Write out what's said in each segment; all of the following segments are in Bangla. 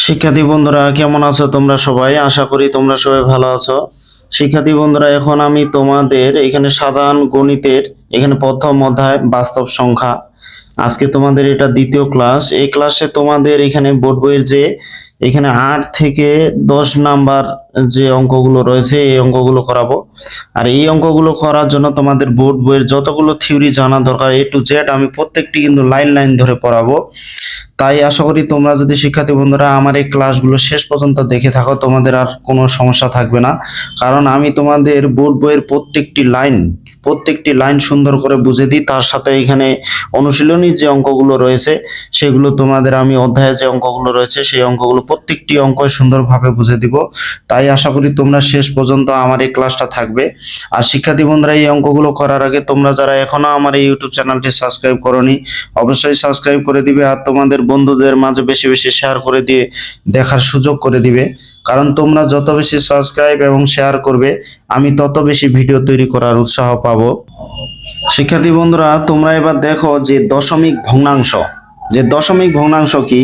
শিক্ষার্থী বন্ধুরা কেমন আছো তোমরা সবাই? আশা করি তোমরা সবাই ভালো আছো। শিক্ষার্থী বন্ধুরা, এখন আমি তোমাদের এখানে সাধারণ গণিতের এখানে প্রথম অধ্যায় বাস্তব সংখ্যা, আজকে তোমাদের এটা দ্বিতীয় ক্লাস। এই ক্লাসে তোমাদের এখানে বোর্ড বইয়ের যে এখানে 8 থেকে 10 নাম্বার যে অঙ্কগুলো রয়েছে এই অঙ্কগুলো করাবো। আর এই অঙ্কগুলো করার জন্য তোমাদের বোর্ড বইয়ের যতগুলো থিওরি জানা দরকার A to Z আমি প্রত্যেকটি কিন্তু লাইন লাইন ধরে পড়াবো। তাই আশা করি তোমরা যদি শিক্ষার্থী বন্ধুরা আমার এই ক্লাসগুলো শেষ পর্যন্ত দেখে থাকো তোমাদের আর কোনো সমস্যা থাকবে না, কারণ আমি তোমাদের বোর্ড বইয়ের প্রত্যেকটি লাইন সুন্দর করে বুঝে দিই। তার সাথে এখানে অনুশীলনী যে অঙ্কগুলো রয়েছে সেগুলো তোমাদের আমি অধ্যায়ে যে অঙ্কগুলো রয়েছে সেই অঙ্কগুলো প্রত্যেকটি অঙ্ক সুন্দরভাবে বুঝে দিব। তাই আশা করি তোমরা শেষ পর্যন্ত আমার এই ক্লাসটা থাকবে। আর শিক্ষার্থী বন্ধুরা, এই অঙ্কগুলো করার আগে তোমরা যারা এখনো আমার এই ইউটিউব চ্যানেলটি সাবস্ক্রাইব করোনি অবশ্যই সাবস্ক্রাইব করে দিবে, আর তোমাদের বন্ধুদের মাঝে বেশি বেশি শেয়ার করে দিয়ে দেখার সুযোগ করে দিবে। কারণ তোমরা যত বেশি সাবস্ক্রাইব এবং শেয়ার করবে আমি তত বেশি ভিডিও তৈরি করার উৎসাহ পাবো। শিক্ষার্থী বন্ধুরা, তোমরা এবার দেখো যে দশমিক ভগ্নাংশ কি।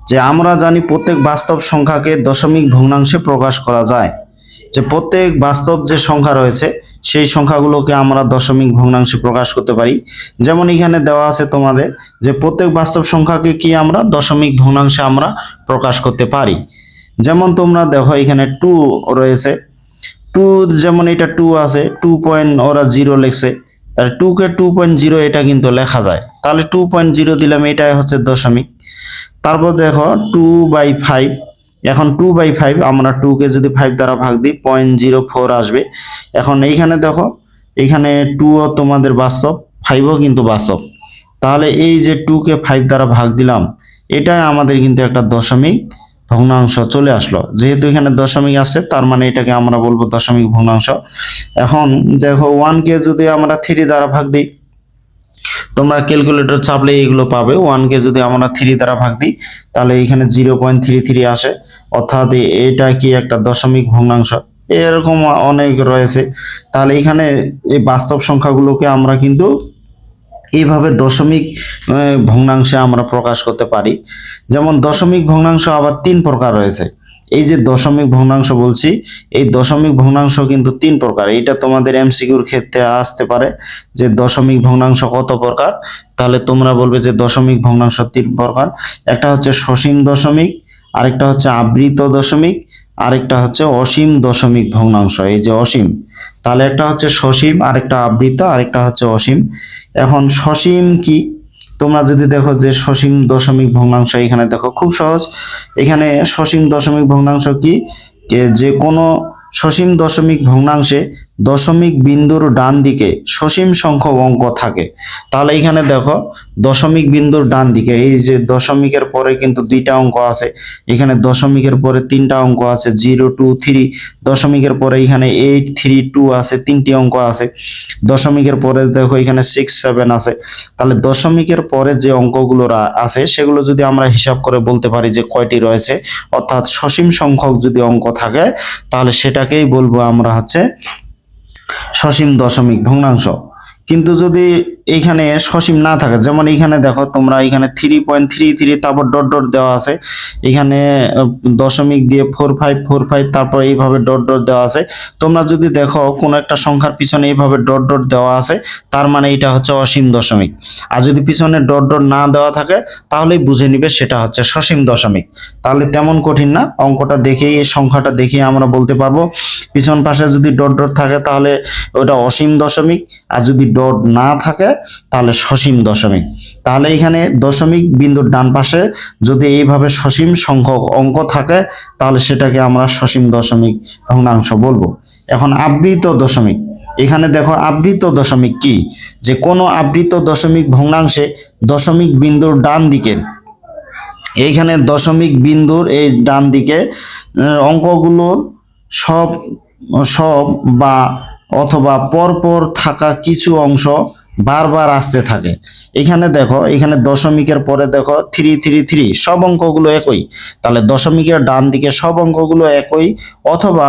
যে আমরা জানি প্রত্যেক বাস্তব সংখ্যাকে দশমিক ভগ্নাংশে প্রকাশ করা যায়। যে প্রত্যেক বাস্তব যে সংখ্যা রয়েছে সেই সংখ্যাগুলোকে আমরা দশমিক ভগ্নাংশে প্রকাশ করতে পারি। যেমন এখানে দেওয়া আছে তোমাদের যে প্রত্যেক বাস্তব সংখ্যাকে কি আমরা দশমিক ভগ্নাংশে আমরা প্রকাশ করতে পারি। যেমন তোমরা দেখো এখানে 2 রয়েছে, 2 যেমন এটা 2 আছে, 2.0 লিখছে, তাহলে 2 কে 2.0 এটা কিন্তু লেখা যায়, তাহলে 2.0 দিলাম, এটাই হচ্ছে দশমিক। তারপর দেখো 2/5, এখন 2/5 আমরা 2 কে যদি 5 দ্বারা ভাগ দিই 0.04 আসবে। এখন এইখানে দেখো এখানে 2 ও তোমাদের বাস্তব, 5 ও কিন্তু বাস্তব, তাহলে এই যে 2 কে 5 দ্বারা ভাগ দিলাম এটাই আমাদের কিন্তু একটা দশমিক ভগ্নাংশ চলে আসলো। যেহেতু এখানে দশমিক আছে তার মানে এটাকে আমরা বলবো দশমিক ভগ্নাংশ। এখন দেখো 1 কে যদি আমরা 3 দ্বারা ভাগ দিই, তোমরা ক্যালকুলেটর চাপলে এগুলো পাবে। 1 কে যদি আমরা 3 দ্বারা ভাগ দিই তাহলে এখানে 0.33 আসে, অর্থাৎ এটা কি একটা দশমিক ভগ্নাংশ। এরকম অনেক রয়েছে। তাহলে এখানে এই বাস্তব সংখ্যাগুলোকে আমরা কিন্তু এইভাবে দশমিক ভগ্নাংশে আমরা প্রকাশ করতে পারি। যেমন দশমিক ভগ্নাংশ আবার 3 প্রকার রয়েছে। এই যে দশমিক ভগ্নাংশ বলছি, এই দশমিক ভগ্নাংশ কিন্তু 3 প্রকার। এটা তোমাদের এমসিকিউর ক্ষেত্রে আসতে পারে যে দশমিক ভগ্নাংশ কত প্রকার, তাহলে তোমরা বলবে যে দশমিক ভগ্নাংশ 3 প্রকার। একটা হচ্ছে সসীম দশমিক, আরেকটা হচ্ছে আবৃত দশমিক, আরেকটা হচ্ছে অসীম দশমিক ভগ্নাংশ। এই যে অসীম, তাহলে একটা হচ্ছে সসীম, আরেকটা আবৃত, আরেকটা হচ্ছে অসীম। এখন সসীম কি, তোমরা যদি দেখো যে সসীম দশমিক ভগ্নাংশ, এখানে দেখো খুব সহজ। এখানে সসীম দশমিক ভগ্নাংশ কি, যে কোনো সসীম দশমিক ভগ্নাংশে দশমিক বিন্দুর ডান দিকে সসীম সংখ্যক অঙ্ক থাকে। তাহলে এখানে দেখো দশমিক বিন্দুর ডান দিকে এই যে দশমিকের পরে কিন্তু 2টা অঙ্ক আছে, এখানে দশমিকের পরে 3টা অঙ্ক আছে, 0 2 3, দশমিকের পরে এখানে 8 3 2 আছে, 3টি অঙ্ক আছে, দশমিকের পরে দেখো এখানে 6 7 আছে। তাহলে দশমিকের পরে যে অঙ্কগুলো আছে সেগুলো যদি আমরা হিসাব করে বলতে পারি যে কয়টি রয়েছে, অর্থাৎ সসীম সংখ্যক যদি অঙ্ক থাকে তাহলে সেটাকেই বলবো আমরা হচ্ছে সসীম দশমিক ভগ্নাংশ। কিন্তু যদি এইখানে সসীম না থাকে, যেমন এইখানে দেখো তোমরা এখানে 3.33 তারপর ডট ডট দেওয়া আছে, এখানে দশমিক দিয়ে 4545 তারপর এইভাবে ডট ডট দেওয়া আছে। তোমরা যদি দেখো কোনো একটা সংখ্যার পিছনে এইভাবে ডট ডট দেওয়া আছে তার মানে এটা হচ্ছে অসীম দশমিক। আর যদি পিছনে ডট ডট না দেওয়া থাকে তাহলেই বুঝে নিবে সেটা হচ্ছে সসীম দশমিক। তাহলে তেমন কঠিন না, অঙ্কটা দেখেই এই সংখ্যাটা দেখেই আমরা বলতে পারবো পিছন পাশে যদি ডট ডট থাকে তাহলে ওটা অসীম দশমিক, আর যদি ডট না থাকে তাহলে সসীম দশমিক। তাহলে এখানে দশমিক বিন্দুর ডান পাশে যদি এইভাবে সসীম সংখ্যক অঙ্ক থাকে তাহলে সেটাকে আমরা সসীম দশমিক ভগ্নাংশ বলবো। এখন আবৃত দশমিক, এখানে দেখো আবৃত দশমিক কি, যে কোনো আবৃত দশমিক ভগ্নাংশে দশমিক বিন্দুর ডান দিকে, এইখানে দশমিক বিন্দুর এই ডান দিকে অঙ্কগুলো সব সব বা অথবা পরপর থাকা কিছু অংশ বারবার আসতে থাকে। এখানে দেখো এখানে দশমিকের পরে দেখো 333, সব অঙ্কগুলো একই, তাহলে দশমিকের ডান দিকে সব অঙ্কগুলো একই, অথবা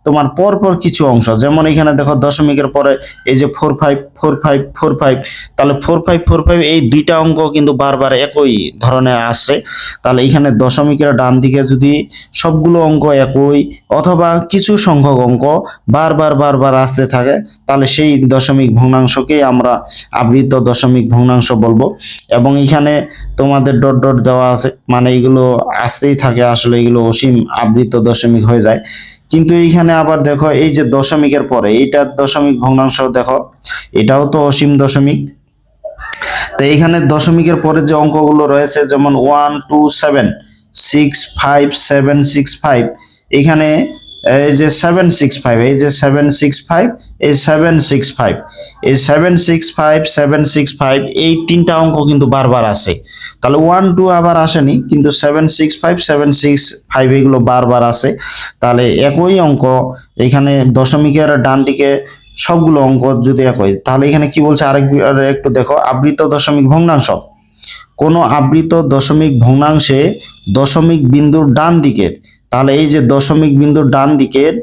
তোমার পরপর কিছু অংশ, যেমন এখানে দেখো দশমিকের পরে এই যে 454545, তাহলে 4545 এই দুইটা অঙ্ক কিন্তু বারবার একই ধরনের আসছে। তাহলে এখানে দশমিকের ডান দিকে যদি সবগুলো অঙ্ক একই অথবা কিছু সংখ্যক অঙ্ক বারবার বারবার আসতে থাকে, তাহলে সেই দশমিক ভগ্নাংশকেই আমরা আবৃত দশমিক ভগ্নাংশ বলবো। এবং এখানে তোমাদের ডট ডট দেওয়া আছে, মানে এগুলো আসতেই থাকে, আসলে এগুলো অসীম আবৃত দশমিক হয়ে যায়। কিন্তু এইখানে আবার দেখো এই যে দশমিকের পরে এইটা দশমিক ভগ্নাংশ, দেখো এটাও তো অসীম দশমিক। তো এইখানে দশমিকের পরে যে অঙ্কগুলো রয়েছে, যেমন 12765 এখানে এই যে 765, এই যে 765, এই 765, এই 765 এই তিনটা অঙ্ক কিন্তু বারবার আসে। তাহলে 1 2 আবার আসেনি, কিন্তু 765 এগুলো বারবার আসে। তাহলে একই অঙ্ক এখানে দশমিকের ডান দিকে সবগুলো অঙ্ক যদি একই, তাহলে এখানে কি বলছে আরেকবার একটু দেখো, আবৃত দশমিক ভগ্নাংশ। কোন আবৃত দশমিক ভগ্নাংশে দশমিক বিন্দুর ডান দিকের, তাহলে এই যে দশমিক বিন্দুর ডান দিকের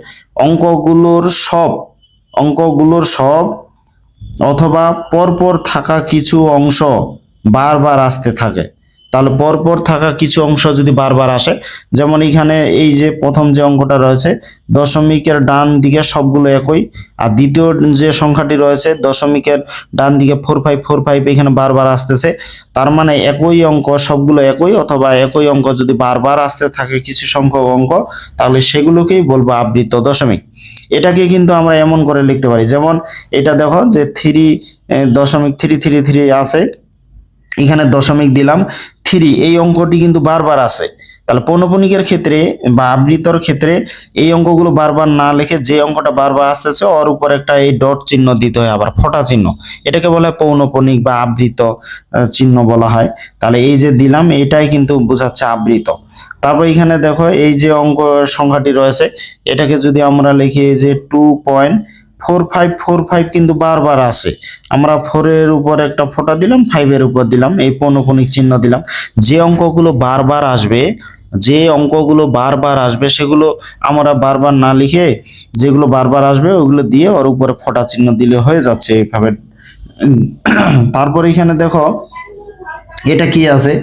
অঙ্কগুলোর সব অথবা পরপর থাকা কিছু অংশ বারবার আসতে থাকে। তাহলে পরপর থাকা কিছু অংশ যদি বারবার আসে, যেমন এখানে এই যে প্রথম যে অঙ্কটা রয়েছে দশমিকের ডান দিকে সবগুলো একই, আর দ্বিতীয় যে সংখ্যাটি রয়েছে দশমিকের ডান দিকে 4545 এখানে বারবার আসতেছে। তার মানে একই অঙ্ক সবগুলো একই অথবা একই অঙ্ক যদি বারবার আসতে থাকে কিছু সংখ্যক অঙ্ক, তাহলে সেগুলোকেই বলবো আবৃত দশমিক। এটাকে কিন্তু আমরা এমন করে লিখতে পারি, যেমন এটা দেখো যে 3.333 আছে, এখানে দশমিক দিলাম 3, এই অঙ্কটি কিন্তু বারবার আসে। তাহলে পৌনঃপুনিকের ক্ষেত্রে বা আবৃতর ক্ষেত্রে এই অঙ্কগুলো বারবার না লিখে যে অঙ্কটা বারবার আসতেছে ওর উপর একটা এই ডট চিহ্ন দিতে হয়, আবার ফোঁটা চিহ্ন, এটাকে বলা হয় পৌনঃপুনিক বা আবৃত চিহ্ন বলা হয়। তাহলে এই যে দিলাম এটাই কিন্তু বোঝাচ্ছে আবৃত। তারপর এখানে দেখো এই যে অঙ্ক সংখ্যাটি রয়েছে এটাকে যদি আমরা লিখি এই যে 2.4545 কিন্তু বারবার আসে, আমরা 4 এর উপর একটা ফোঁটা দিলাম, 5 এর উপর দিলাম, এই পৌনঃপুনিক চিহ্ন দিলাম। যে অঙ্কগুলো বারবার আসবে সেগুলো আমরা বারবার না লিখে যেগুলো বারবার আসবে ওগুলো দিয়ে ওর উপরে ফোঁটা চিহ্ন দিলে হয়ে যাচ্ছে এইভাবে। তারপর এখানে দেখো এটা কি আছে,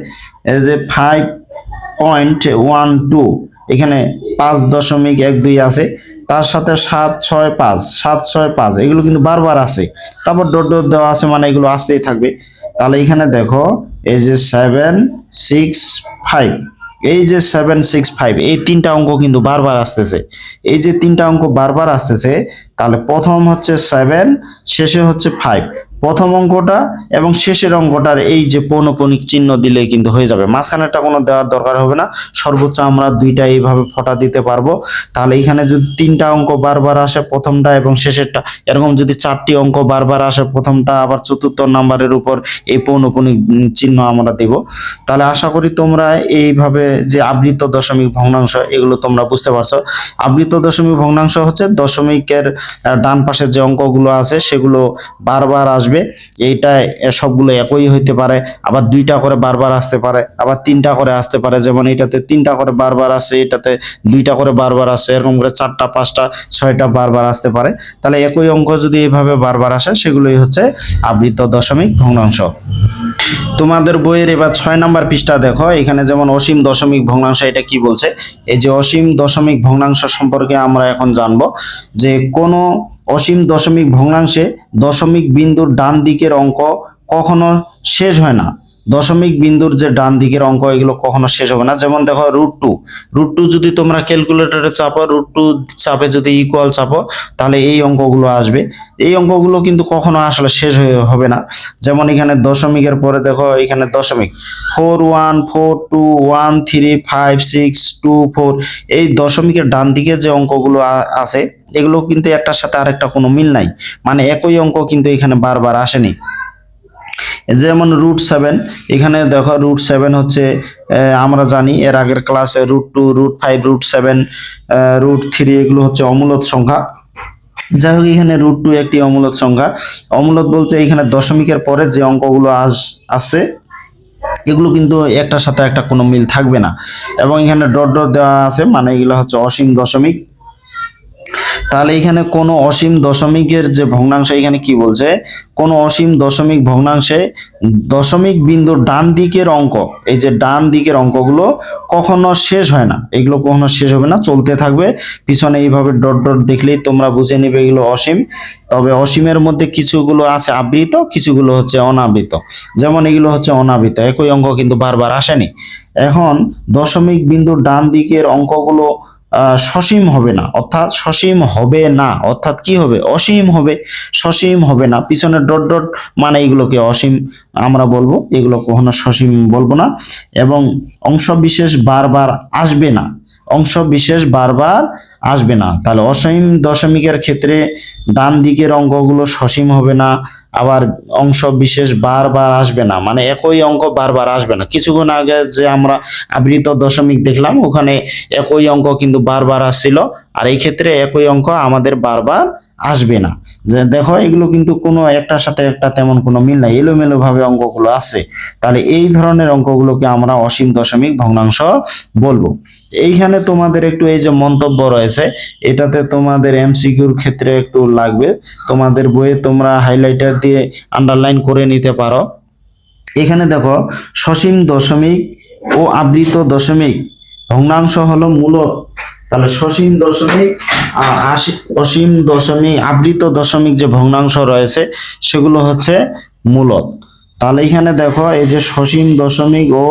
এই যে 5.12 এখানে 5.12 আছে, তার সাথে 765 এগুলো কিন্তু বারবার আছে। তারপর ডট ডট দেওয়া আছে, মানে এগুলো আসতেই থাকবে। তাহলে এখানে দেখো এই যে 765, এই যে 765 এই তিনটা অঙ্ক কিন্তু বারবার আসতেছে। এই যে তিনটা অঙ্ক বারবার আসতেছে, তাহলে প্রথম হচ্ছে 7, শেষে হচ্ছে 5, প্রথম অঙ্কটা এবং শেষের অঙ্কটার এই যে পৌনঃপুনিক চিহ্ন দিলে কিন্তু হয়ে যাবে, মাঝখানেরটা কোনো দেওয়ার দরকার হবে না। সর্বোচ্চ আমরা দুইটা এইভাবে ফোঁটা দিতে পারবো। তাহলে এখানে যদি তিনটা অঙ্ক বারবার আসে প্রথমটা এবং শেষেরটা, এরকম যদি 4টি অঙ্ক বারবার আসে প্রথমটা আবার চতুর্থ নাম্বারের উপর এই পৌনঃপুনিক চিহ্ন আমরা দেব। তাহলে আশা করি তোমরা এইভাবে যে আবৃত দশমিক ভগ্নাংশ এগুলো তোমরা বুঝতে পারছো। আবৃত দশমিক ভগ্নাংশ হচ্ছে দশমিকের ডান পাশে যে অঙ্কগুলো আছে সেগুলো বারবার আসবে, এইটা সবগুলো একই হইতে পারে, আবার দুইটা করে বারবার আসতে পারে, আবার তিনটা করে আসতে পারে, যেমন এটাতে তিনটা করে বারবার আসে, এটাতে দুইটা করে বারবার আসে, এরকম করে 4টা 5টা 6টা বারবার আসতে পারে। তাহলে একই অঙ্ক যদি এইভাবে বারবার আসে সেগুলোই হচ্ছে আবৃত দশমিক ভগ্নাংশ। তোমাদের বইয়ের এবার 6 নাম্বার পৃষ্ঠা দেখো, এখানে যেমন অসীম দশমিক ভগ্নাংশ, এটা কি বলছে, এই যে অসীম দশমিক ভগ্নাংশ সম্পর্কে আমরা এখন জানবো যে কোন অসীম দশমিক ভগ্নাংশে দশমিক বিন্দুর ডান দিকের অঙ্ক কখনো শেষ হয় না। দশমিক বিন্দুর যে ডান দিকের অঙ্ক এগুলো কখনো শেষ হবে না। যেমন দেখো √2 যদি তোমরা ক্যালকুলেটরে চাপো, √2 চাপে যদি ইকুয়াল চাপো, তাহলে এই অঙ্কগুলো আসবে। এই অঙ্কগুলো কিন্তু কখনো আসলে শেষ হবে না। যেমন এখানে দশমিকের পরে দেখো এখানে দশমিক 4 1 4 2 1 3 5 6 2 4, এই দশমিকের ডান দিকে যে অঙ্কগুলো আছে এগুলো কিন্তু একটার সাথে আরেকটা কোনো মিল নাই, মানে একই অঙ্ক কিন্তু এখানে বারবার আসেনি। যেমন √7, এখানে দেখো √7 হচ্ছে আমরা জানি এর আগের ক্লাসে √2 √5 √7 √3 এগুলো হচ্ছে অমূলদ সংখ্যা। যাই হোক এখানে √2 একটি অমূলদ সংখ্যা। অমূলদ বলতে এখানে দশমিকের পরে যে অঙ্কগুলো আসে এগুলো কিন্তু একটার সাথে একটা কোনো মিল থাকবে না, এবং এখানে ডট ডট দেওয়া আছে, মানে এগুলো হচ্ছে অসীম দশমিক। তাহলে এখানে কোনো অসীম দশমিকের যে ভগ্নাংশ, এখানে কি বলছে, কোনো অসীম দশমিক ভগ্নাংশে দশমিক বিন্দুর ডান দিকের অঙ্ক, এই যে ডান দিকের অঙ্কগুলো কখনো শেষ হয় না, এগুলো কখনো শেষ হবে না, চলতে থাকবে। পিছনে এইভাবে ডট ডট দেখলেই তোমরা বুঝে নিবে এগুলো অসীম। তবে অসীমের মধ্যে কিছুগুলো আছে আবৃত, কিছুগুলো হচ্ছে অনাবৃত। যেমন এগুলো হচ্ছে অনাবৃত, একই অঙ্ক কিন্তু বারবার আসেনি। এখন দশমিক বিন্দুর ডান দিকের অঙ্কগুলো সসীম হবে না, অর্থাৎ সসীম হবে না, অর্থাৎ কি হবে, অসীম হবে, সসীম হবে না। পিছনে ডট ডট মানে এগুলোকে অসীম আমরা বলবো, এগুলো কখনো সসীম বলবো না। এবং অংশ বিশেষ বারবার আসবে না, অংশ বিশেষ বারবার আসবে না। তাহলে অসীম দশমিকের ক্ষেত্রে ডান দিকের অঙ্কগুলো সসীম হবে না, আবার অংশ বিশেষ বারবার আসবে না, মানে একই অঙ্ক বারবার আসবে না। কিছুক্ষণ আগে যে আমরা আবৃত দশমিক দেখলাম, ওখানে একই অঙ্ক কিন্তু বারবার আসছিল, আর এই ক্ষেত্রে একই অঙ্ক আমাদের বারবার আসবে না। যে দেখো এগুলো কিন্তু কোনো একটার সাথে একটা তেমন কোনো মিল নাই, এলোমেলো ভাবে অঙ্কগুলো আছে। তাহলে এই ধরনের অঙ্কগুলোকে আমরা অসীম দশমিক ভগ্নাংশ বলবো। এইখানে তোমাদের একটু এই যে মন্তব্য রয়েছে, এটাতে তোমাদের এমসিকিউর ক্ষেত্রে একটু লাগবে, তোমাদের বইয়ে তোমরা হাইলাইটার দিয়ে আন্ডারলাইন করে নিতে পারো। এখানে দেখো, সসীম দশমিক ও আবৃত দশমিক ভগ্নাংশ হলো মূলদ। তাহলে সসীম দশমিক আর অসীম দশমিক আবৃত দশমিক যে ভগ্নাংশ রয়েছে সেগুলো হচ্ছে মূলদ। তাহলে এখানে দেখো, এই যে সসীম দশমিক ও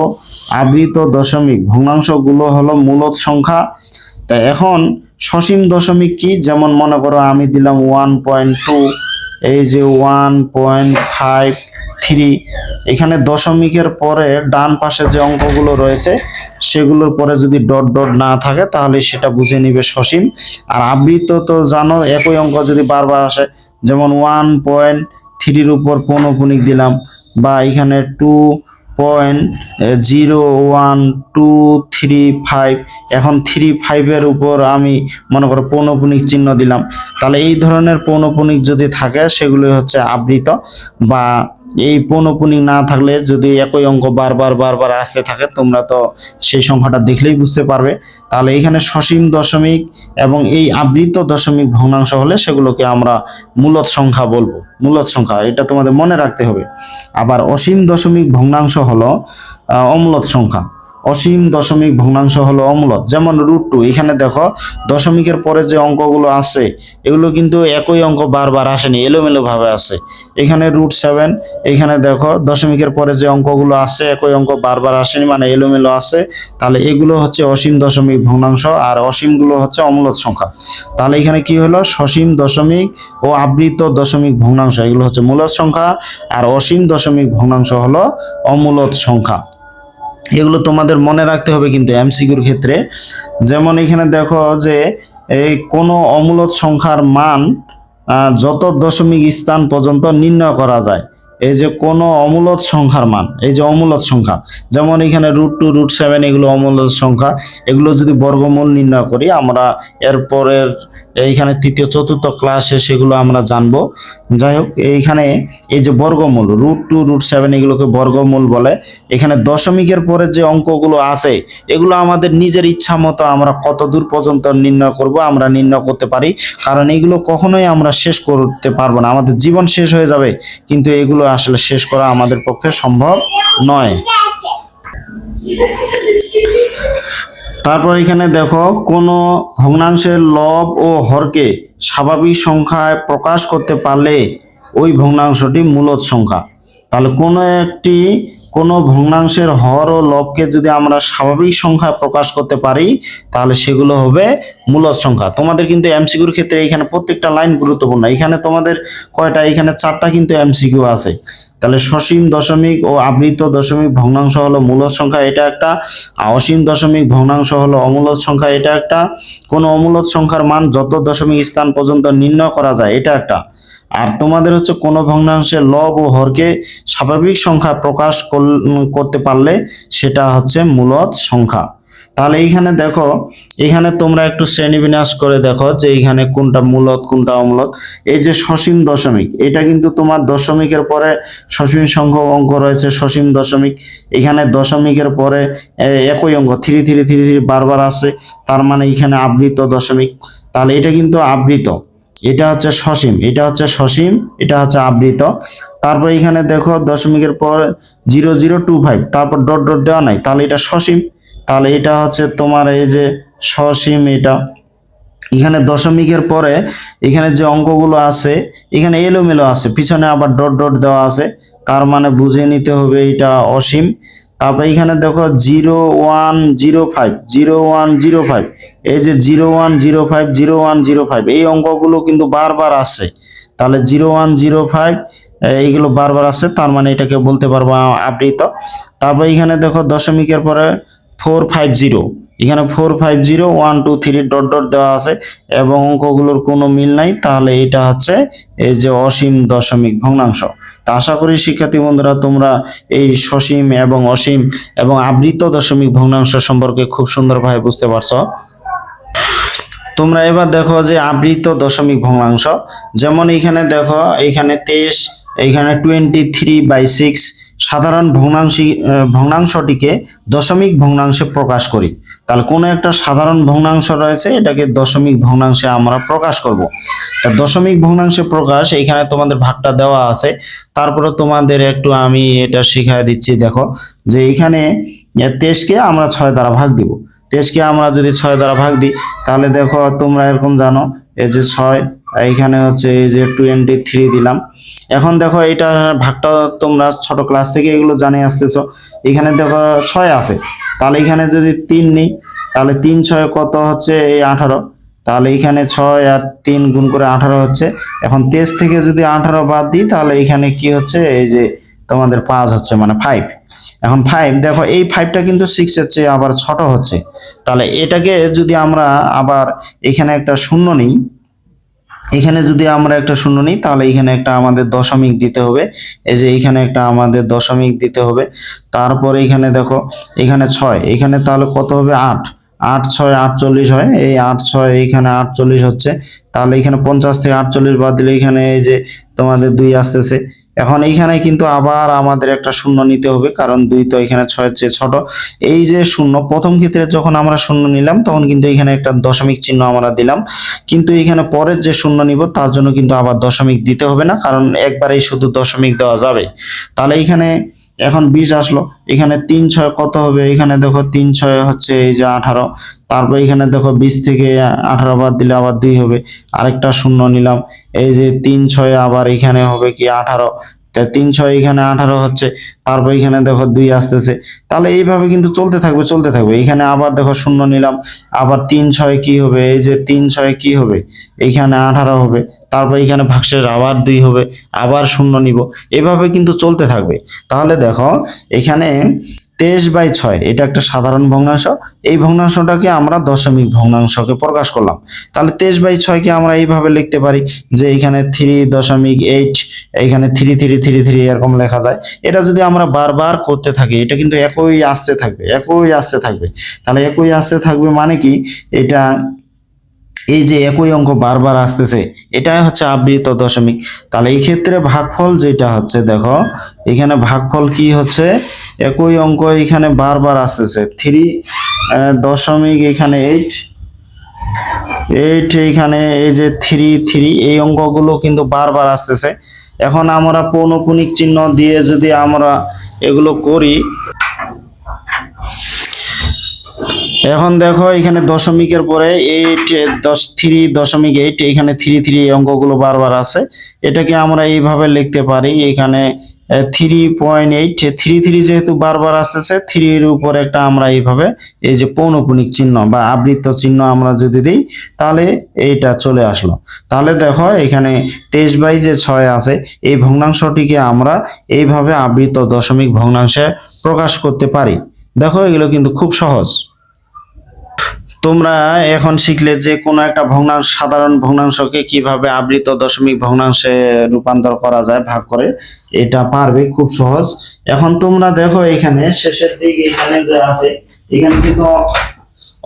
আবৃত দশমিক ভগ্নাংশগুলো হলো মূলদ সংখ্যা। তা এখন সসীম দশমিক কি, যেমন মনে করো আমি দিলাম 1.2, এই যে 1.53, এখানে দশমিকের পরে ডান পাশে যে অঙ্কগুলো রয়েছে সেগুলোর পরে যদি ডট ডট না থাকে তাহলে সেটা বুঝে নিবে সসীম। আর আবৃত তো জানো, একই অঙ্ক যদি বারবার আসে, যেমন 1.3 উপর পৌনঃপুনিক দিলাম, বা এখানে 2.01235, এখন 35 এর উপর আমি মনে করো পৌনঃপুনিক চিহ্ন দিলাম, তাহলে এই ধরনের পৌনঃপুনিক যদি থাকে সেগুলো হচ্ছে আবৃত। বা এই পৌনঃপুনিক না থাকলে যদি একই অঙ্ক বারবার বারবার আসতে থাকে, তোমরা তো সেই সংখ্যাটা দেখলেই বুঝতে পারবে। তাহলে এখানে সসীম দশমিক এবং এই আবৃত দশমিক ভগ্নাংশ হলে সেগুলোকে আমরা মূলদ সংখ্যা বলবো, মূলদ সংখ্যা, এটা তোমাদের মনে রাখতে হবে। আবার অসীম দশমিক ভগ্নাংশ হলো অমূলদ সংখ্যা, অসীম দশমিক ভগ্নাংশ হলো অমূলদ। যেমন √2, এখানে দেখো দশমিকের পরে যে অঙ্কগুলো আছে এগুলো কিন্তু একই অঙ্ক বারবার আসেনি, এলোমেলো ভাবে আছে। এখানে √7, এখানে দেখো দশমিকের পরে যে অঙ্কগুলো আছে একই অঙ্ক বারবার আসেনি, মানে এলোমেলো আছে। তাহলে এগুলো হচ্ছে অসীম দশমিক ভগ্নাংশ, আর অসীমগুলো হচ্ছে অমূলদ সংখ্যা। তাহলে এখানে কি হলো, সসীম দশমিক ও আবৃত দশমিক ভগ্নাংশ এগুলো হচ্ছে মূলদ সংখ্যা, আর অসীম দশমিক ভগ্নাংশ হলো অমূলদ সংখ্যা। এগুলো তোমাদের মনে রাখতে হবে কিন্তু এমসিকিউর ক্ষেত্রে। যেমন এখানে দেখো যে এই কোনো অমূলদ সংখ্যার মান যত দশমিক স্থান পর্যন্ত নির্ণয় করা যায়, এই যে কোনো অমূলদ সংখ্যার মান, এই যে অমূলদ সংখ্যা, যেমন এখানে √2, √7 এগুলো অমূলদ সংখ্যা, এগুলো যদি বর্গমূল নির্ণয় করি আমরা এরপরের এইখানে তৃতীয় চতুর্থ ক্লাসে সেগুলো আমরা জানবো। যাই হোক, এইখানে এই যে বর্গমূল √2, √7 এগুলোকে বর্গমূল বলে। এখানে দশমিকের পরে যে অঙ্কগুলো আছে এগুলো আমাদের নিজের ইচ্ছা মতো আমরা কত দূর পর্যন্ত নির্ণয় করব আমরা নির্ণয় করতে পারি, কারণ এগুলো কখনোই আমরা শেষ করতে পারবো না, আমাদের জীবন শেষ হয়ে যাবে, কিন্তু এগুলো আসলে শেষ করা আমাদের পক্ষে সম্ভব নয়। তারপর এখানে দেখো, কোনো ভগ্নাংশের লব ও হরকে স্বাভাবিক সংখ্যায় প্রকাশ করতে পারলে ওই ভগ্নাংশটি মূলদ সংখ্যা। তাহলে কোনো ভগ্নাংশের হর ও লবকে যদি আমরা স্বাভাবিক সংখ্যা প্রকাশ করতে পারি তাহলে সেগুলো হবে মূলদ সংখ্যা। তোমাদের কিন্তু এমসিকিউর ক্ষেত্রে এখানে প্রত্যেকটা লাইন গুরুত্বপূর্ণ, এখানে তোমাদের কয়টা, এখানে 4টা কিন্তু এমসিকিউ আছে। তাহলে সসীম দশমিক ও আবৃত দশমিক ভগ্নাংশ হলো মূলদ সংখ্যা, এটা একটা। অসীম দশমিক ভগ্নাংশ হলো অমূলদ সংখ্যা, এটা একটা। কোন অমূলদ সংখ্যার মান যত দশমিক স্থান পর্যন্ত নির্ণয় করা যায়, এটা একটা। আর তোমাদের হচ্ছে কোন ভগ্নাংশে লব ও হরকে স্বাভাবিক সংখ্যা প্রকাশ করতে পারলে সেটা হচ্ছে মূলদ সংখ্যা। তাহলে এইখানে দেখো, এখানে তোমরা একটু শ্রেণীবিন্যাস করে দেখো যে এইখানে কোনটা মূলদ কোনটা অমূলদ। এই যে সসীম দশমিক, এটা কিন্তু তোমার দশমিকের পরে সসীম সংখ্যক অঙ্ক রয়েছে, সসীম দশমিক। এখানে দশমিকের পরে একই অঙ্ক 3 বারবার আছে, তার মানে এখানে আবৃত দশমিক। তাহলে এটা কিন্তু আবৃত, এটা হচ্ছে সসীম, এটা হচ্ছে সসীম, এটা হচ্ছে আবৃত। তারপর এখানে দেখো দশমিকের পর 0025, তারপর ডট ডট দেওয়া নাই, তাহলে এটা সসীম। তাহলে এটা হচ্ছে তোমার এই যে সসীম। এটা এখানে দশমিকের পরে এখানে যে অঙ্কগুলো আছে এখানে এলোমেলো আছে, পিছনে আবার ডট ডট দেওয়া আছে, তার মানে বুঝে নিতে হবে এটা অসীম। তারপর এখানে দেখো 0105, এই যে 0105 এই অঙ্কগুলো কিন্তু বারবার আসে। তাহলে 0105 এইগুলো বারবার আসে, তার মানে এটাকে বলতে পারবো আবৃত। তারপর এখানে দেখো দশমিকের পরে 450, এখানে 450 1 2 3 ডট ডট দেওয়া আছে এবং অঙ্কগুলোর কোনো মিল নাই, তাহলে এটা হচ্ছে এই যে অসীম দশমিক ভগ্নাংশ। তা আশা করি শিক্ষার্থী বন্ধুরা তোমরা এই সসীম এবং অসীম এবং আবৃত দশমিক ভগ্নাংশ সম্পর্কে খুব সুন্দরভাবে বুঝতে পারছো। তোমরা এবার দেখো যে আবৃত দশমিক ভগ্নাংশ, যেমন এখানে দেখো এখানে 23, এইখানে 23/6 সাধারণ ভগ্নাংশটিকে দশমিক ভগ্নাংশে প্রকাশ করি। তাহলে কোনো একটা সাধারণ ভগ্নাংশ রয়েছে, এটাকে দশমিক ভগ্নাংশে আমরা প্রকাশ করব। তা দশমিক ভগ্নাংশে প্রকাশ, এখানে তোমাদের ভাগটা দেওয়া আছে, তারপরে তোমাদের একটু আমি এটা শিখিয়ে দিচ্ছি। দেখো যে এখানে 23কে আমরা 6 দ্বারা ভাগ দিব। 23কে আমরা যদি 6 দ্বারা ভাগ দিই, তাহলে দেখো তোমরা এরকম জানো এই যে 6, এইখানে হচ্ছে এই যে 23 দিলাম। এখন দেখো এটা ভাগটা তোমরা ছোট ক্লাস থেকে এগুলো জানে আসতেছো। এখানে দেখো 6 আছে, তাহলে এখানে যদি 3 নিই, তাহলে 3 6 কত হচ্ছে এই 18। তাহলে এখানে 6 আর 3 গুণ করে 18 হচ্ছে। এখন 23 থেকে যদি 18 বাদ দিই, তাহলে এখানে কি হচ্ছে এই যে তোমাদের 5 হচ্ছে, মানে 5। এখন 5 দেখো এই 5টা কিন্তু 6 এর চেয়ে আবার ছোট হচ্ছে। তাহলে এটাকে যদি আমরা আবার এখানে একটা শূন্য নিই, এখানে যদি আমরা একটা শূন্য নিই, তাহলে এখানে একটা আমাদের দশমিক দিতে হবে। এই যে এখানে একটা আমাদের দশমিক দিতে হবে। তারপরে এখানে দেখো এখানে 6, এখানে তাহলে কত হবে 8, 8 6 48 হয়, এই 8 6 এখানে 48 হচ্ছে। তাহলে এখানে 50 থেকে 48 বাদ দিলে এখানে এই যে তোমাদের 2 আসতেছে। এখন এইখানে কিন্তু আবার আমাদের একটা শূন্য নিতে হবে, কারণ 2 তো এখানে 6 এর চেয়ে ছোট। এই যে শূন্য, প্রথম ক্ষেত্রে যখন আমরা শূন্য নিলাম তখন কিন্তু এখানে একটা দশমিক চিহ্ন আমরা দিলাম, কিন্তু এখানে পরের যে শূন্য নিব তার জন্য কিন্তু আবার দশমিক দিতে হবে না, কারণ একবারেই শুধু দশমিক দেওয়া যাবে। তাহলে এখানে এখন 20 আসলো। এখানে 3 6 কত হবে, এখানে দেখো 3 6 হচ্ছে এই যে 18। তারপর এখানে দেখো 20 থেকে 18 বাদ দিলে আবার 2 হবে, আরেকটা শূন্য নিলাম। এই যে 3 6 আবার এখানে হবে কি 18, 3 6 এখানে 18 হচ্ছে। তারপর এখানে দেখো 2 আসতেছে। তাহলে এইভাবে কিন্তু চলতে থাকবে। এখানে আবার দেখো শূন্য নিলাম, আবার 3 6 কি হবে, এই যে 3 6 কি হবে, এইখানে 18 হবে। তারপর এখানে ভাগশেষ আবার 2 হবে, আবার শূন্য নিব, এভাবে কিন্তু চলতে থাকবে। তাহলে দেখো এখানে 23/6 এটা একটা সাধারণ ভগ্নাংশ, এই ভগ্নাংশটাকে আমরা দশমিক ভগ্নাংশকে প্রকাশ করলাম। তাহলে 23/6 কে আমরা এইভাবে লিখতে পারি যে এখানে 3.8, এখানে 3 এরকম লেখা যায়। এটা যদি আমরা বারবার করতে থাকি, এটা কিন্তু একই আসতে থাকবে। তাহলে একই আসতে থাকবে মানে কি, এটা এই যে একই অঙ্ক বারবার আসতেছে, এটাই হচ্ছে আবৃত দশমিক। তাহলে এই ক্ষেত্রে ভাগফল যেটা হচ্ছে, দেখো এখানে ভাগফল কি হচ্ছে, একই অঙ্ক এখানে বারবার আসতেছে 3 এখানে 8 এইখানে এই যে 3 এই অঙ্কগুলো কিন্তু বারবার আসতেছে। এখন আমরা পৌনঃপুনিক চিহ্ন দিয়ে যদি আমরা এগুলো করি, এখন দেখো এখানে দশমিকের পরে 3.8, এখানে 3 এই অঙ্কগুলো বারবার আছে। এটাকে আমরা এইভাবে লিখতে পারি, এখানে 3.8 যেহেতু বারবার আসতেছে, 3 এর উপর একটা আমরা এইভাবে এই যে পৌনঃপুনিক চিহ্ন বা আবৃত চিহ্ন আমরা যদি দিই, তাহলে এইটা চলে আসলো। তাহলে দেখো এখানে 23/6 আছে, এই ভগ্নাংশটিকে আমরা এইভাবে আবৃত দশমিক ভগ্নাংশে প্রকাশ করতে পারি। দেখো এগুলো কিন্তু খুব সহজ। তোমরা এখন শিখলে যে কোনো একটা ভগ্নাংশ, সাধারণ ভগ্নাংশকে কিভাবে আবৃত দশমিক ভগ্নাংশে রূপান্তর করা যায় ভাগ করে, এটা পারবে খুব সহজ। এখন তোমরা দেখো এখানে শেষের দিকে এখানে যে আছে, এখানে কিন্তু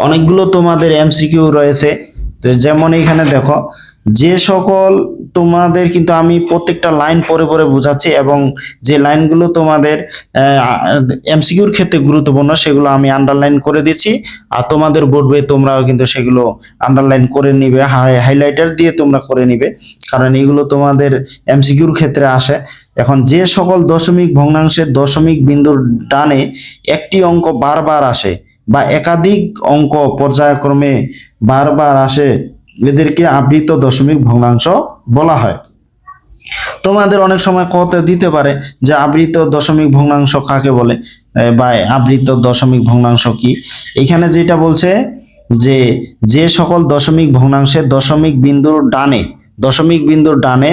অনেকগুলো তোমাদের এমসিকিউ রয়েছে। তো যেমন এখানে দেখো, যে সকল, তোমাদের কিন্তু আমি প্রত্যেকটা লাইন পরে পরে বোঝাচ্ছি, এবং যে লাইনগুলো তোমাদের এমসিকিউর ক্ষেত্রে গুরুত্বপূর্ণ সেগুলো আমি আন্ডারলাইন করে দিচ্ছি, আর তোমাদের বোর্ডে তোমরাও কিন্তু সেগুলো আন্ডারলাইন করে নিবে, হাইলাইটার দিয়ে তোমরা করে নিবে, কারণ এগুলো তোমাদের এমসিকিউর ক্ষেত্রে আসে। এখন যে সকল দশমিক ভগ্নাংশের দশমিক বিন্দুর ডানে একটি অঙ্ক বারবার আসে বা একাধিক অঙ্ক পর্যায়ক্রমে বারবার আসে, এদেরকে আবৃত দশমিক ভগ্নাংশ বলা হয়। তোমাদের অনেক সময় কতে দিতে পারে যে আবৃত দশমিক ভগ্নাংশ কাকে বলে, বা আবৃত দশমিক ভগ্নাংশ কি। এখানে যেটা বলছে যে যে সকল দশমিক ভগ্নাংশের দশমিক বিন্দুর ডানে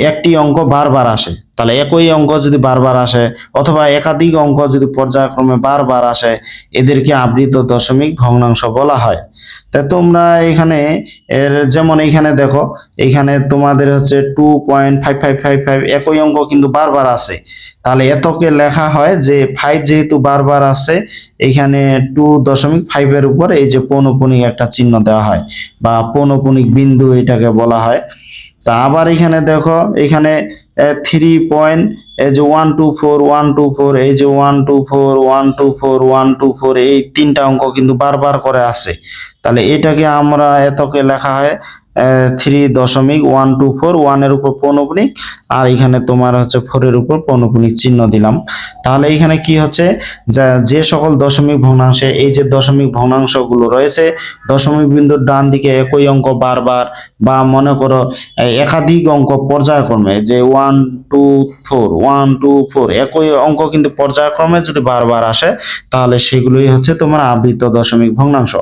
একটি অঙ্ক বারবার আসে, তাহলে একই অঙ্ক যদি বারবার আসে অথবা একাধিক অঙ্ক যদি পর্যায়ক্রমে বারবার আসে, এদেরকে আবৃত দশমিক ভগ্নাংশ বলা হয়। তা তোমরা এখানে যেমন এখানে দেখো, এখানে তোমাদের হচ্ছে 2.5555, একই অঙ্ক কিন্তু বারবার আসে, তাহলে এতকে লেখা হয় যে 5 যেহেতু বারবার আসে, এখানে 2.5 এর উপর এই যে পৌনঃপুনিক একটা চিহ্ন দেওয়া হয়, বা পৌনঃপুনিক বিন্দু এটাকে বলা হয়। তা আবার এখানে দেখো, এখানে 3 এই যে 124 এই যে 124 এই তিনটা অঙ্ক কিন্তু বারবার করে আসে, তাহলে এটাকে আমরা এতকে লেখা হয় 3.124, 1 এর উপর পৌনঃপুনিক, আর এখানে তোমার হচ্ছে 4 এর উপর পৌনঃপুনিক চিহ্ন দিলাম। তাহলে এখানে কি হচ্ছে, যে সকল দশমিক ভগ্নাংশে এই যে দশমিক ভগ্নাংশ গুলো রয়েছে, দশমিক বিন্দুর ডান দিকে একই অঙ্ক বারবার, বা মনে করো একাধিক অঙ্ক পর্যায়ক্রমে, যে 124 একই অঙ্ক কিন্তু পর্যায়ক্রমে যদি বারবার আসে, তাহলে সেগুলোই হচ্ছে তোমার আবৃত দশমিক ভগ্নাংশ।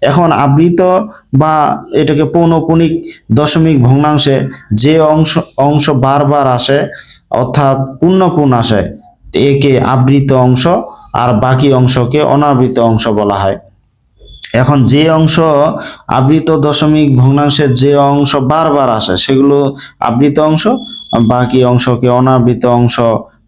এখন আবৃত বা এটাকে পৌনঃপুনিক দশমিক ভগ্নাংশে যে অংশ বারবার আসে অর্থাৎ পূর্ণপূর্ণ আসে, একে আবৃত অংশ, আর বাকি অংশকে অনাবৃত অংশ বলা হয়। এখন যে অংশ আবৃত দশমিক ভগ্নাংশের যে অংশ বারবার আসে সেগুলো আবৃত অংশ, বাকি অংশকে অনাবৃত অংশ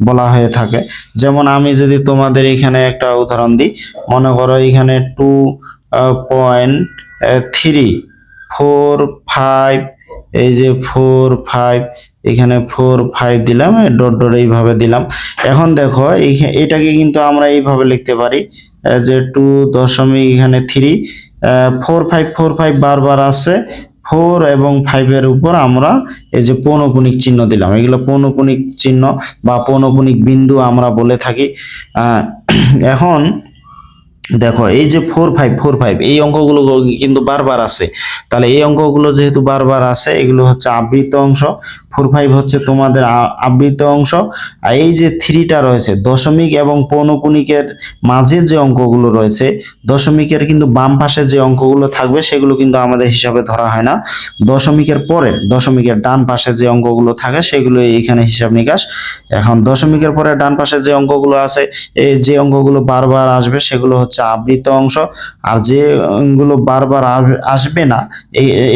বলা হয়ে থাকে। যেমন আমি যদি তোমাদের এখানে একটা উদাহরণ দিই, মনে করো এখানে 2.345, এই যে 4 5, এখানে 4 5 দিলাম, ডট ডট এইভাবে দিলাম। এখন দেখো এটাকে কিন্তু আমরা এইভাবে লিখতে পারি যে 2.3 বারবার আসছে, 4 এবং 5 এর উপর আমরা এই যে পৌনঃপুনিক চিহ্ন দিলাম, এগুলো পৌনঃপুনিক চিহ্ন বা পৌনঃপুনিক বিন্দু আমরা বলে থাকি। এখন দেখো এই যে 4 5 এই অঙ্কগুলো কিন্তু বারবার আসে, তাহলে এই অঙ্কগুলো যেহেতু বারবার আসে, এগুলো হচ্ছে আবৃত অংশ। 4 5 হচ্ছে তোমাদের আবৃত অংশ। আর এই যে 3টা রয়েছে, দশমিক এবং পৌনঃপুনিকের মাঝে যে অঙ্কগুলো রয়েছে, দশমিকের কিন্তু বাম পাশে যে অঙ্কগুলো থাকবে সেগুলো কিন্তু আমাদের হিসাবে ধরা হয় না। দশমিকের পরে, দশমিকের ডান পাশে যে অঙ্কগুলো থাকে সেগুলো এখানে হিসাব নিকাশ। এখন দশমিকের পরে ডান পাশে যে অঙ্কগুলো আছে, এই যে অঙ্কগুলো বারবার আসবে সেগুলো হচ্ছে আবৃত অংশ, আর যে গুলো বারবার আসবে না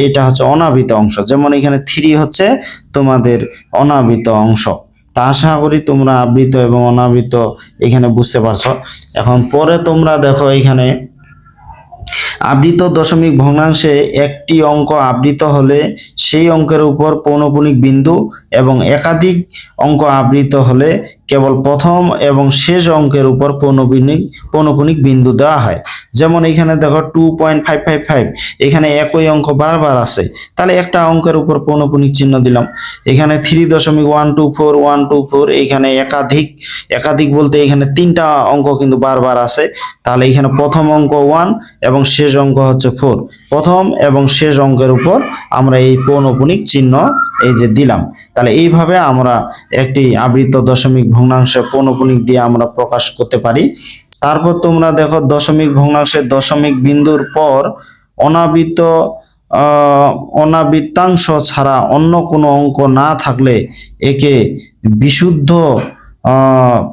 এটা হচ্ছে অনাবৃত অংশ। যেমন এখানে 3 হচ্ছে তোমাদের অনাবৃত অংশ। তা আশা করি তোমরা আবৃত এবং অনাবৃত এখানে বুঝতে পারছো। এখন পরে তোমরা দেখো, এখানে আবৃত দশমিক ভগ্নাংশে একটি অঙ্ক আবৃত হলে সেই অঙ্কের উপর পৌনঃপুনিক বিন্দু, এবং একাধিক অঙ্ক আবৃত হলে কেবল প্রথম এবং শেষ অঙ্কের উপর পৌনঃপুনিক বিন্দু দেওয়া হয়। যেমন এখানে দেখো 2.555, এখানে একই অঙ্ক বারবার আছে, তাহলে একটা অঙ্কের উপর পৌনঃপুনিক চিহ্ন দিলাম। এখানে 3.124 এখানে একাধিক বলতে এখানে 3টা অঙ্ক কিন্তু বারবার আছে, তাহলে এখানে প্রথম অঙ্ক 1 এবং শেষ অঙ্ক হচ্ছে 4, প্রথম এবং শেষ অঙ্কের উপর আমরা এই পৌনঃপুনিক চিহ্ন এই যে দিলাম। তাহলে এইভাবে আমরা একটি আবৃত দশমিক ভগ্নাংশ পৌনঃপুনিক দিয়ে আমরা প্রকাশ করতে পারি। তারপর তোমরা দেখো, দশমিক ভগ্নাংশের দশমিক বিন্দুর পর অনাবৃত্তাংশ ছাড়া অন্য কোনো অঙ্ক না থাকলে একে বিশুদ্ধ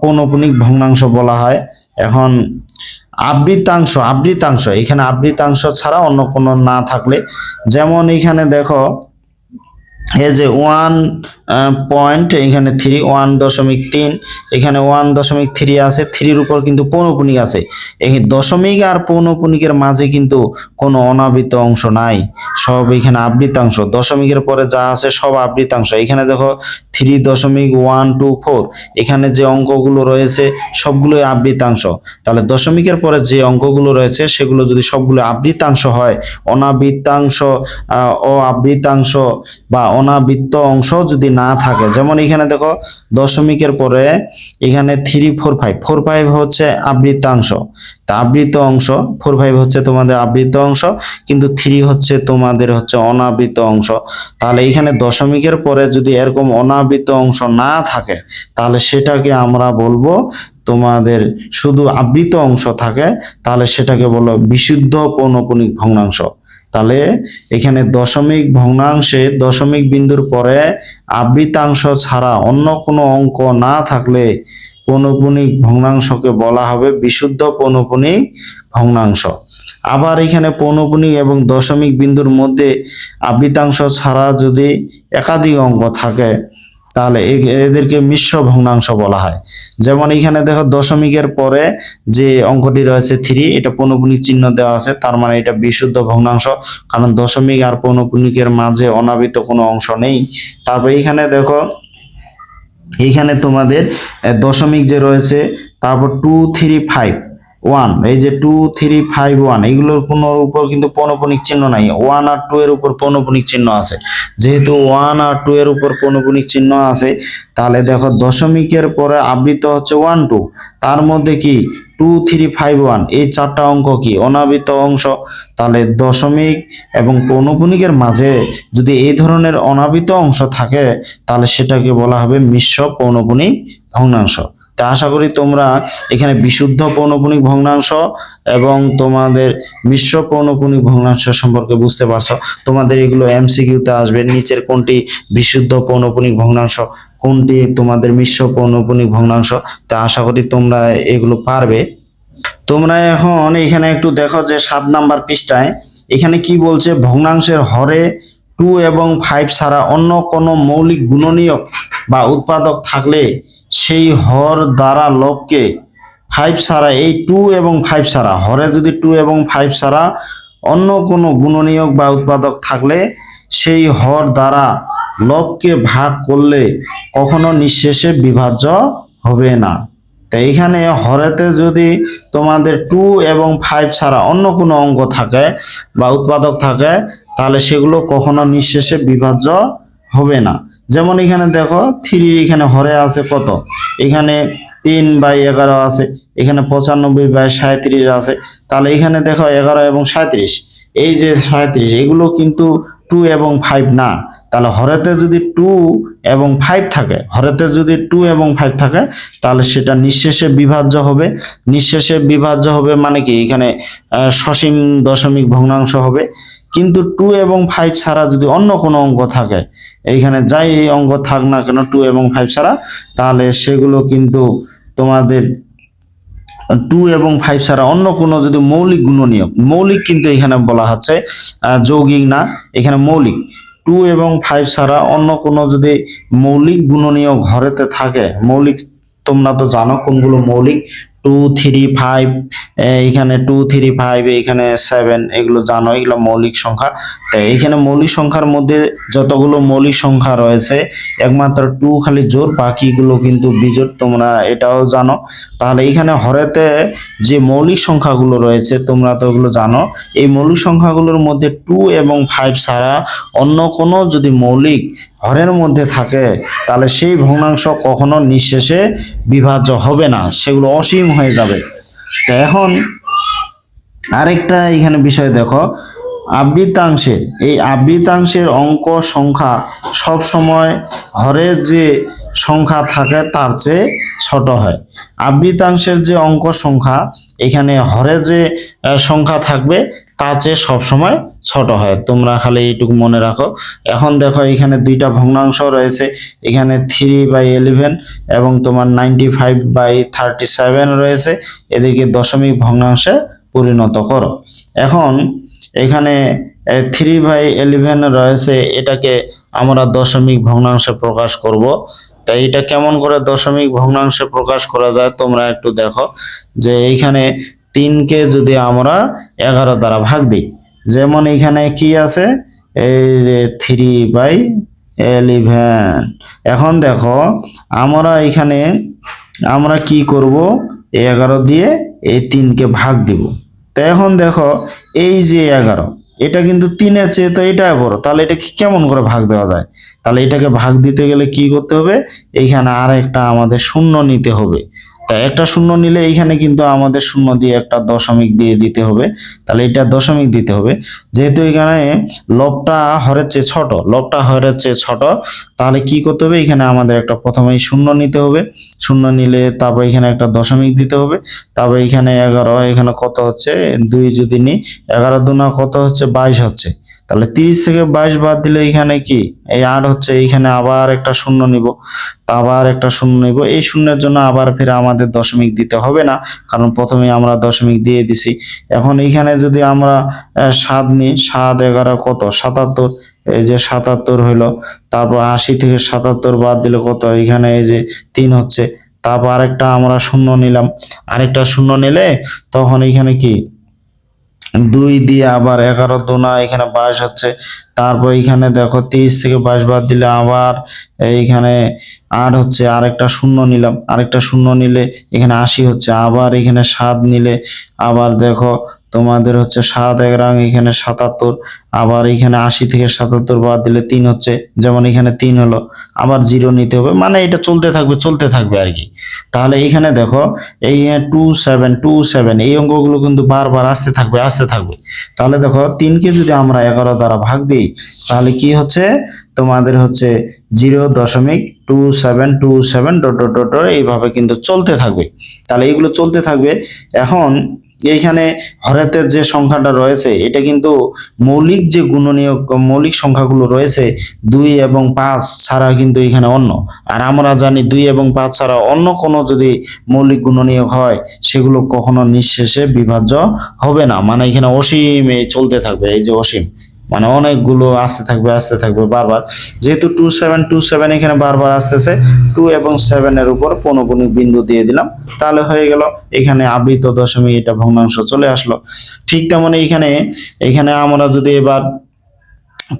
পৌনঃপুনিক ভগ্নাংশ বলা হয়। এখন আবৃতাংশ এখানে আবৃতাংশ ছাড়া অন্য কোনো না থাকলে, যেমন এখানে দেখো এই যে 1 এখানে 3 1.3 এখানে 1.3 আছে, 3-র উপর কিন্তু পৌনঃপুনিক আছে। এই দশমিক আর পৌনঃপুনিকের মাঝে কিন্তু কোনো অনাবৃত অংশ নাই, সব এখানে আবৃতাংশ। দশমিকের পরে যা আছে সব আবৃতাংশ। এখানে দেখো 3.124 এখানে যে অঙ্কগুলো রয়েছে সবগুলোই আবৃতাংশ। তাহলে দশমিকের পরে যে অঙ্কগুলো রয়েছে সেগুলো যদি সবগুলো আবৃতাংশ হয়, অনাবৃতাংশ অআবৃতাংশ বা অনাবৃত্ত অংশ যদি না থাকে, যেমন এখানে দেখো দশমিকের পরে এখানে 345 হচ্ছে আবৃতাংশ, তা আবৃত অংশ 45 হচ্ছে তোমাদের আবৃত অংশ, কিন্তু 3 হচ্ছে তোমাদের হচ্ছে অনাবৃত অংশ। তাহলে এখানে দশমিকের পরে যদি এরকম অনাবৃত অংশ না থাকে তাহলে সেটাকে আমরা বলবো, তোমাদের শুধু আবৃত অংশ থাকে তাহলে সেটাকে বলো বিশুদ্ধ পৌনঃপুনিক ভগ্নাংশ। তাহলে এখানে দশমিক ভগ্নাংশে দশমিক বিন্দুর পরে আবৃতাংশ ছাড়া অন্য কোনো অঙ্ক না থাকলে পৌনঃপুনিক ভগ্নাংশকে বলা হবে বিশুদ্ধ পৌনঃপুনিক ভগ্নাংশ। আবার এখানে পৌনঃপুনিক এবং দশমিক বিন্দুর মধ্যে আবৃতাংশ ছাড়া যদি একাধিক অঙ্ক থাকে তাহলে এদেরকে মিশ্র ভগ্নাংশ বলা হয়। যেমন এখানে দেখো দশমিকের পরে যে অঙ্কটি রয়েছে 3, এটা পৌনঃপুনিক চিহ্ন দেওয়া আছে, তার মানে এটা বিশুদ্ধ ভগ্নাংশ, কারণ দশমিক আর পৌনঃপুনিকের মাঝে অনাবৃত কোনো অংশ নেই। তারপর এখানে দেখো এইখানে তোমাদের দশমিক যে রয়েছে, তারপর 2 3 5 1, এই যে 2 3 5 1 এগুলোর কোনো উপর কিন্তু পৌনঃপুনিক চিহ্ন নাই, 1 আর 2 এর উপর পৌনঃপুনিক চিহ্ন আছে। যেহেতু 1 আর 2 এর উপর পৌনঃপুনিক চিহ্ন আছে, তাহলে দেখো দশমিকের পরে আবৃত হচ্ছে 1 2, তার মধ্যে কি 2 3 5 1 এই চারটা অঙ্ক কি অনাবৃত অংশ। তাহলে দশমিক এবং পৌনঃপুনিকের মাঝে যদি এই ধরনের অনাবৃত অংশ থাকে তাহলে সেটাকে বলা হবে মিশ্র পৌনঃপুনিক ভগ্নাংশ। তা আশা করি তোমরা এখানে বিশুদ্ধ পৌনঃপুনিক ভগ্নাংশ এবং তোমাদের মিশ্র পৌনঃপুনিক ভগ্নাংশ সম্পর্কে বুঝতে পারছো। তোমাদের এগুলো এমসিকিউতে আসবে, নিচের কোনটি বিশুদ্ধ পৌনঃপুনিক ভগ্নাংশ, কোনটি তোমাদের মিশ্র পৌনঃপুনিক ভগ্নাংশ। তা আশা করি তোমরা এগুলো পারবে। তোমরা এখন এখানে একটু দেখো যে 7 নাম্বার পৃষ্ঠায় এখানে কি বলছে, ভগ্নাংশের হরে 2 এবং 5 ছাড়া অন্য কোনো মৌলিক গুণনীয়ক বা উৎপাদক থাকলে সেই হর দ্বারা লবকে 5 ছাড়া, এই 2 এবং 5 ছাড়া, হরে যদি 2 এবং 5 ছাড়া অন্য কোনো গুণনীয়ক বা উৎপাদক থাকলে সেই হর দ্বারা লবকে ভাগ করলে কখনো নিঃশেষে বিভাজ্য হবে না। তো এইখানে হরেতে যদি তোমাদের 2 এবং 5 ছাড়া অন্য কোনো অঙ্ক থাকে বা উৎপাদক থাকে তাহলে সেগুলো কখনো নিঃশেষে বিভাজ্য হবে না। যেমন এখানে দেখো 3 এখানে হরে আছে কত, এখানে 3/11 আছে, এখানে 95/37 আছে, তাহলে এখানে দেখো 11 এবং 37, এই যে 37 এগুলো কিন্তু 2 এবং 5 না। তাহলে হরেতে যদি 2 এবং 5 থাকে, হরেতে যদি 2 এবং 5 থাকে তাহলে সেটা নিঃশেষে বিভাজ্য হবে। নিঃশেষে বিভাজ্য হবে মানে কি, এখানে সসীম দশমিক ভগ্নাংশ হবে। কিন্তু 2 এবং 5 ছাড়া যদি অন্য কোনো অঙ্ক থাকে, এইখানে যাই এই অঙ্ক থাক না কেন 2 এবং 5 ছাড়া, তাহলে সেগুলো কিন্তু তোমাদের 2 এবং 5 ছাড়া অন্য কোনো যদি মৌলিক গুণনীয়ক, মৌলিক কিন্তু এখানে বলা হচ্ছে যৌগিক না, এখানে মৌলিক, 2 এবং 5 ছাড়া অন্য কোনো যদি মৌলিক গুণনীয়ক হরেতে থাকে, মৌলিক তোমরা তো জানো কোনগুলো মৌলিক, 2 3 5, এখানে 2 3 5, এখানে 7, এগুলো জানো, এগুলো মৌলিক সংখ্যা। তাই এখানে মৌলিক সংখ্যার মধ্যে যতগুলো মৌলিক সংখ্যা রয়েছে একমাত্র 2 খালি জোড়, বাকিগুলো কিন্তু বিজোড়, তোমরা এটাও জানো। তাহলে এখানে হরেতে যে মৌলিক সংখ্যাগুলো রয়েছে তোমরা তো ওগুলো জানো, এই মৌলিক সংখ্যাগুলোর মধ্যে 2 এবং 5 ছাড়া অন্য কোনো যদি মৌলিক হরের মধ্যে থাকে তাহলে সেই ভগ্নাংশ কখনো নিঃশেষে বিভাজ্য হবে না, সেগুলো অসীম হয়ে যাবে। তো এখন আরেকটা এখানে বিষয় দেখো, আবৃতাংশের, এই আবৃতাংশের অঙ্ক সংখ্যা সব সময় হরের যে সংখ্যা থাকে তার চেয়ে ছোট হয়। আবৃতাংশের যে অঙ্ক সংখ্যা, এখানে হরে যে সংখ্যা থাকবে তার চেয়ে সবসময় ছোট হয়। তোমরা খালি এইটুকু মনে রাখো। এখন দেখো এখানে দুইটা ভগ্নাংশ রয়েছে, এখানে 3/11 এবং তোমার 95/37 রয়েছে, এদেরকে দশমিক ভগ্নাংশে পরিণত করো। এখন এখানে 3/11 রয়েছে, এটাকে আমরা দশমিক ভগ্নাংশে প্রকাশ করব। তাই এটা কেমন করে দশমিক ভগ্নাংশে প্রকাশ করা যায় তোমরা একটু দেখো, যে এইখানে 3কে যদি আমরা 11 দ্বারা ভাগ দিই, যেমন এখানে কি আছে, এই যে 3/11। এখন দেখো আমরা এখানে আমরা কি করব, 11 দিয়ে এই 3কে ভাগ দিব। তো এখন দেখো এই যে 11, এটা কিন্তু 3-এর চেয়ে তো এটা বড়, তাহলে এটা কেমন করে ভাগ দেওয়া যায়? তাহলে এটাকে ভাগ দিতে গেলে কি করতে হবে, এইখানে আর একটা আমাদের শূন্য নিতে হবে। তাই একটা শূন্য নিলে এইখানে কিন্তু আমাদের শূন্য দিয়ে একটা দশমিক দিয়ে দিতে হবে, তাহলে এটা দশমিক দিতে হবে। যেহেতু এখানে লবটা হরের চেয়ে ছোট, তাহলে কি করতে হবে, এখানে আমাদের একটা প্রথমেই শূন্য নিতে হবে, শূন্য নিলে তারপর এখানে একটা দশমিক দিতে হবে, তারপর এখানে 11, এখানে কত হচ্ছে 2 যদি নিই, 11 দুনা কত হচ্ছে 22 হচ্ছে। তাহলে 30 থেকে 22 বাদ দিলে এখানে কি এই 8 হচ্ছে, এইখানে আবার একটা শূন্য নিব, আবার একটা শূন্য নিব। এই শূন্যের জন্য আবার ফিরে আমাদের দশমিক দিতে হবে না, কারণ প্রথমে আমরা দশমিক দিয়ে দিছি। এখন এইখানে যদি আমরা 7 নিই, 7 11 কত 77, এই যে 77 হইলো। তারপর 80 থেকে 77 বাদ দিলে কত, এখানে এই যে 3 হচ্ছে। তারপর আরেকটা আমরা শূন্য নিলাম, আরেকটা শূন্য নিলে তখন এখানে কি 2 দিয়ে আবার 11 দুনা এখানে 22 হচ্ছে। তারপর এখানে দেখো 30 থেকে 22 বাদ দিলে আবার এইখানে 8 হচ্ছে, আরেকটা শূন্য নিলাম, আরেকটা শূন্য নিলে এখানে 80 হচ্ছে। আবার এখানে 7 নিলে আবার দেখো তোমাদের হচ্ছে 7 11 এখানে 77, আবার এখানে 80 থেকে 77 বাদ দিলে 3 হচ্ছে, যেমন এখানে 3 হলো, আবার 0 নিতে হবে, মানে এটা চলতে থাকবে আর কি। তাহলে এখানে দেখো এই 27 এই অঙ্কগুলো কিন্তু বারবার আসতে থাকবে। তাহলে দেখো 3কে যদি আমরা 11 দ্বারা ভাগ দিই, তাহলে কি হচ্ছে, তোমাদের হচ্ছে 0.2727 ডট ডট ডট ডট এইভাবে কিন্তু চলতে থাকবে। তাহলে এইগুলো চলতে থাকবে। এখন এইখানে হরেতের যে সংখ্যাটা রয়েছে, এটা কিন্তু মৌলিক যে গুণনীয় মৌলিক সংখ্যাগুলো রয়েছে 2 এবং 5 ছাড়া কিন্তু এখানে অন্য, আর আমরা জানি 2 এবং 5 ছাড়া অন্য কোনো যদি মৌলিক গুণনীয়ক হয়, সেগুলো কখনো নিঃশেষে বিভাজ্য হবে না, মানে এখানে অসীম চলতে থাকবে। এই যে অসীম, মানে অনেকগুলো আসতে থাকবে বারবার। যেহেতু 2727 এখানে বারবার আসতেছে, 2 এবং 7 এর উপর পৌনঃপুনিক বিন্দু দিয়ে দিলাম, তাহলে হয়ে গেল এখানে আবৃত দশমিক, এটা ভগ্নাংশ চলে আসলো। ঠিক তেমন এখানে আমরা যদি এবার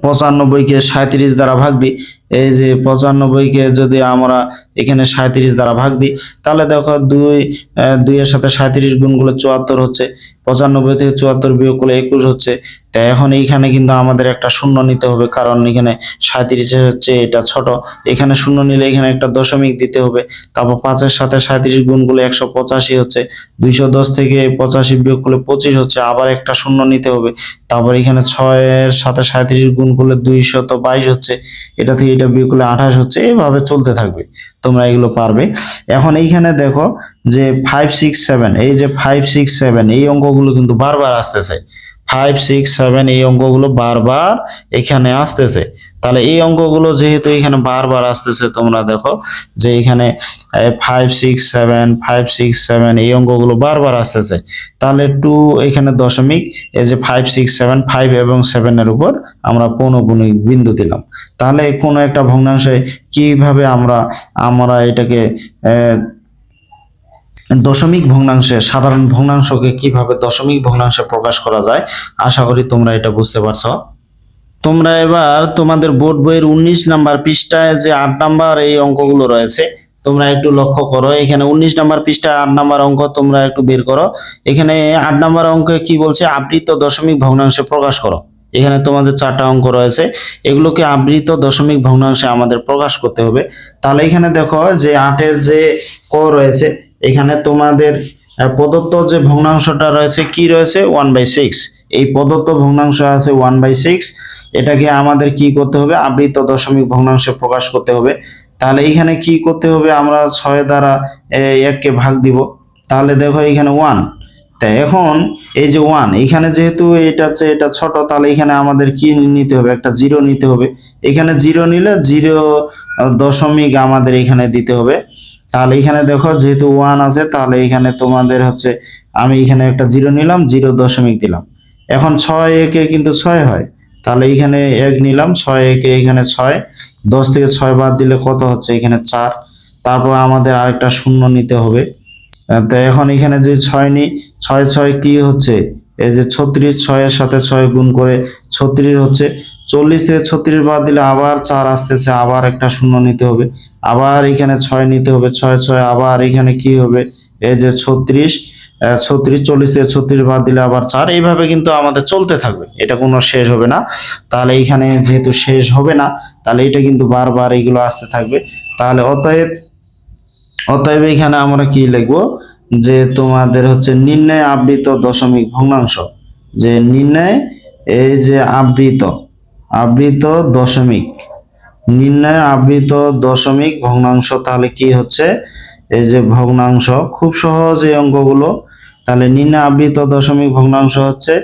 95কে 37 দ্বারা ভাগ দিই, এই যে 95কে যদি আমরা এখানে 37 দ্বারা ভাগ দিই, তাহলে দেখো 2 এর সাথে 37 গুণ করলে 74 হচ্ছে, 95 থেকে 74 বিয়োগ করলে 21 হচ্ছে। তাই এখন এইখানে কিন্তু আমাদের একটা শূন্য নিতে হবে, কারণ এখানে 37 হচ্ছে এটা ছোট, এখানে শূন্য নিলে এখানে একটা দশমিক দিতে হবে। তারপর 5 এর সাথে 37 গুণ করলে 185 হচ্ছে, 210 থেকে 85 বিয়োগ করলে 25 হচ্ছে, আবার একটা শূন্য নিতে হবে। তারপর এখানে 6 এর সাথে 37 গুণ করলে 222 হচ্ছে, এটা থেকে এটা বিয়োগ করলে 28 হচ্ছে। এইভাবে চলতে থাকবে, তোমরা এগুলো পারবে। এখন এইখানে দেখো যে 567, এই যে 567 এই অঙ্কগুলো কিন্তু বারবার আসতেছে, 567 এই অঙ্কগুলো বারবার এখানে আসতেছে। তাহলে এই অঙ্কগুলো যেহেতু এখানে বারবার আসতেছে, তোমরা দেখো যে এখানে 567 এই অঙ্কগুলো বারবার আসতেছে, তাহলে 2 এখানে দশমিক, এই যে 567 5 এবং 7 এর উপর আমরা পৌনঃপুনিক বিন্দু দিলাম। তাহলে কোনো একটা ভগ্নাংশে কিভাবে আমরা এটাকে দশমিক ভগ্নাংশে, সাধারণ ভগ্নাংশকে কিভাবে দশমিক ভগ্নাংশে প্রকাশ করা যায়, আশা করি তোমরা এটা বুঝতে পারছো। তোমরা এবার তোমাদের বোর্ড বইয়ের 19 নাম্বার পৃষ্ঠায় যে 8 নাম্বার এই অঙ্কগুলো রয়েছে, তোমরা একটু লক্ষ্য করো। এখানে 19 নাম্বার পৃষ্ঠায় 8 নাম্বার অঙ্ক তোমরা একটু বের করো। এখানে 8 নাম্বার অঙ্কে কি বলছে, আবৃত দশমিক ভগ্নাংশে প্রকাশ করো। এখানে তোমাদের 4টা অঙ্ক রয়েছে, এগুলোকে আবৃত দশমিক ভগ্নাংশে আমাদের প্রকাশ করতে হবে। তাহলে এখানে দেখো যে 8 এর যে ক রয়েছে, এখানে তোমাদের প্রদত্ত যে ভগ্নাংশটা রয়েছে কি রয়েছে 1/6, এই প্রদত্ত ভগ্নাংশ আছে 1/6, এটাকে আমাদের কি করতে হবে, আবৃত দশমিক ভগ্নাংশে প্রকাশ করতে হবে। তাহলে এখানে কি করতে হবে, আমরা 6 দ্বারা 1 কে ভাগ দিব, তাহলে দেখো এখানে 1, তাই এখন এই যে 1 এখানে যেহেতু এটা ছোট, তাহলে এখানে আমাদের কি নিতে হবে, একটা 0 নিতে হবে। এখানে 0 নিলে 0 আমাদের এখানে দিতে হবে। তাহলে এখানে দেখো যেহেতু 1 আছে, তাহলে এখানে তোমাদের হচ্ছে আমি এখানে একটা 0 নিলাম, 0 দিলাম। এখন 6 একে কিন্তু 6 হয়, তাহলে এখানে 1 নিলাম, 6 একে এখানে 6, 10 থেকে 6 বাদ দিলে কত হচ্ছে, এখানে 4। তারপর আমাদের আরেকটা শূন্য নিতে হবে। তো এখন এখানে যদি 6 নিই, 6 6 কি হচ্ছে, এই যে 36, 6 এর সাথে 6 গুণ করে 36 হচ্ছে। 40 থেকে 36 বাদ দিলে আবার 4 আসতেছে, আবার একটা শূন্য নিতে হবে, আবার এখানে 6 নিতে হবে, 6 6 আবার এখানে কি হবে, এই যে 36, 36, 40 থেকে 36 বাদ দিলে আবার 4। এইভাবে কিন্তু আমাদের চলতে থাকবে, এটা কোনো শেষ হবে না। তাহলে এখানে যেহেতু শেষ হবে না, তাহলে এটা কিন্তু বারবার এগুলো আসতে থাকবে। তাহলে অতএব এখানে আমরা কি লিখবো, যে তোমাদের হচ্ছে নির্ণয় আবৃত দশমিক ভগ্নাংশ, যে নির্ণয় এই যে আবৃত দশমিক, নির্ণয় আবৃত দশমিক ভগ্নাংশ। তাহলে কি হচ্ছে, এই যে ভগ্নাংশ, খুব সহজ এই অঙ্কগুলো। তাহলে নির্ণয় আবৃত দশমিক ভগ্নাংশ হচ্ছে